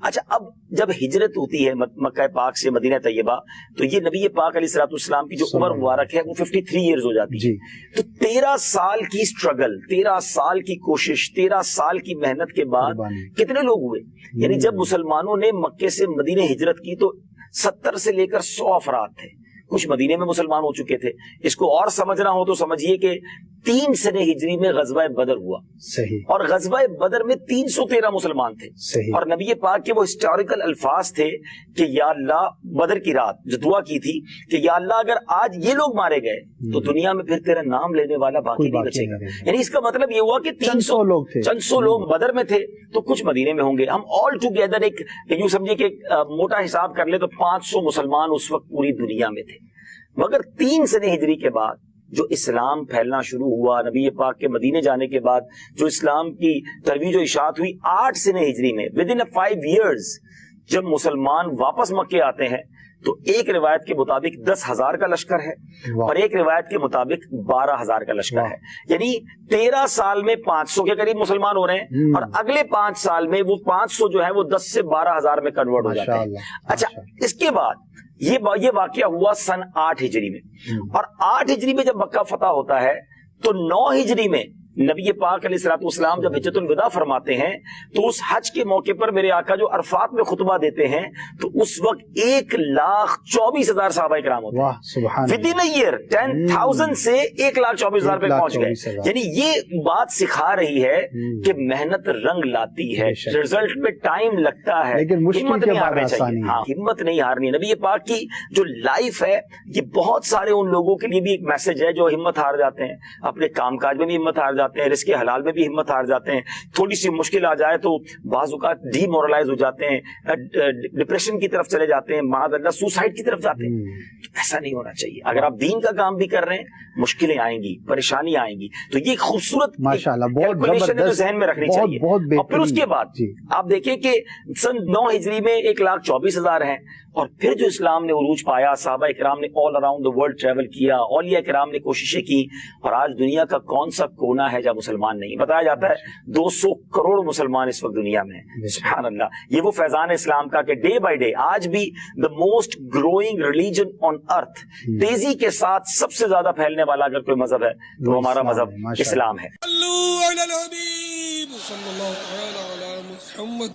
اچھا، اب جب ہجرت ہوتی ہے مکہ پاک سے مدینہ طیبہ تو یہ نبی پاک علیہ الصلوۃ والسلام کی جو عمر مبارک ہے وہ 53 ایئرز ہو جاتی ہے. تو 13 سال کی اسٹرگل، 13 سال کی کوشش، 13 سال کی محنت کے بعد کتنے لوگ ہوئے؟ یعنی جب مسلمانوں نے مکے سے مدینہ ہجرت کی تو 70 سے لے کر 100 افراد تھے. کچھ مدینے میں مسلمان ہو چکے تھے. اس کو اور سمجھنا ہو تو سمجھیے کہ 3 سنہ ہجری میں غزوہ بدر ہوا. صحیح. اور غزوہ بدر میں 313 مسلمان تھے. صحیح. اور نبی پاک کے وہ ہسٹوریکل الفاظ تھے کہ یا اللہ، بدر کی رات جو دعا کی تھی کہ یا اللہ اگر آج یہ لوگ مارے گئے تو دنیا میں پھر تیرا نام لینے والا باقی نہیں بچے گا. یعنی اس کا مطلب یہ ہوا کہ 300 لوگ تھے، چند سو لوگ بدر میں تھے تو کچھ مدینے میں ہوں گے. ہم آل ٹوگیدر ایک یوں سمجھے کہ موٹا حساب کر لے تو 500 مسلمان اس وقت پوری دنیا میں تھے. مگر 3 سنہ ہجری کے بعد جو اسلام پھیلنا شروع ہوا، نبی پاک کے مدینے جانے کے بعد جو اسلام کی ترویج و اشاعت ہوئی، 8 سنہ ہجری میں ود ان 5 ایئرز جب مسلمان واپس مکے آتے ہیں تو ایک روایت کے مطابق 10,000 کا لشکر ہے اور ایک روایت کے مطابق 12,000 کا لشکر ہے. یعنی 13 سال میں 500 کے قریب مسلمان ہو رہے ہیں اور اگلے 5 سال میں وہ 500 جو ہے وہ 10 سے 12,000 میں کنورٹ ہو جاتے ہیں. اچھا، اس کے بعد یہ واقعہ ہوا سن 8 ہجری میں، اور 8 ہجری میں جب مکہ فتح ہوتا ہے تو 9 ہجری میں نبی پاک علیہ الصلوۃ والسلام جب حجۃ الوداع فرماتے ہیں تو اس حج کے موقع پر میرے آقا جو عرفات میں خطبہ دیتے ہیں تو اس وقت 1,24,000 صحابہ کرام ہوتے ہیں. ود ان ایئر 10,000 سے 1,24,000 پہ پہنچ گئے. یعنی یہ بات سکھا رہی ہے کہ محنت رنگ لاتی ہے، رزلٹ میں ٹائم لگتا ہے، ہمت نہیں ہارنی چاہیے. ہاں، ہمت نہیں ہارنی. نبی پاک کی جو لائف ہے یہ بہت سارے ان لوگوں کے لیے بھی ایک میسج ہے جو ہمت ہار جاتے ہیں، اپنے کام کاج میں بھی ہمت ہار جاتے ہیں، رزق حلال میں بھی ہمت ہار جاتے ہیں، تھوڑی سی مشکل آ جائے تو بعض اوقات ڈی مورلائز ہو جاتے ہیں، ڈپریشن کی طرف چلے جاتے ہیں، معاذ اللہ سوسائڈ کی طرف جاتے ہیں. ایسا نہیں ہونا چاہیے. اگر آپ دین کا کام بھی کر رہے ہیں مشکلیں آئیں گی، پریشانی آئیں گی، تو یہ خوبصورت کیلکولیشن ہے جو ذہن میں رکھنی چاہیے. اور پھر اس کے بعد آپ دیکھیں کہ سن 9 ہجری میں 1,24,000 ہیں، اور پھر جو اسلام نے عروج پایا، صحابہ کرام نے all around the world travel کیا، اولیاء کرام نے کوششیں کی، اور آج دنیا کا کون سا کونا ہے جہاں مسلمان نہیں. بتایا جاتا ہے 200 کروڑ مسلمان اس وقت دنیا میں ہیں. سبحان اللہ. یہ وہ فیضان اسلام کا کہ ڈے بائی ڈے آج بھی the most growing religion on earth, تیزی کے ساتھ سب سے زیادہ پھیلنے والا اگر کوئی مذہب ہے تو ہمارا مذہب اسلام ہے.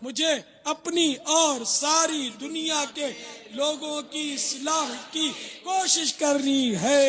مجھے اپنی اور ساری دنیا کے لوگوں کی اصلاح کی کوشش کرنی ہے.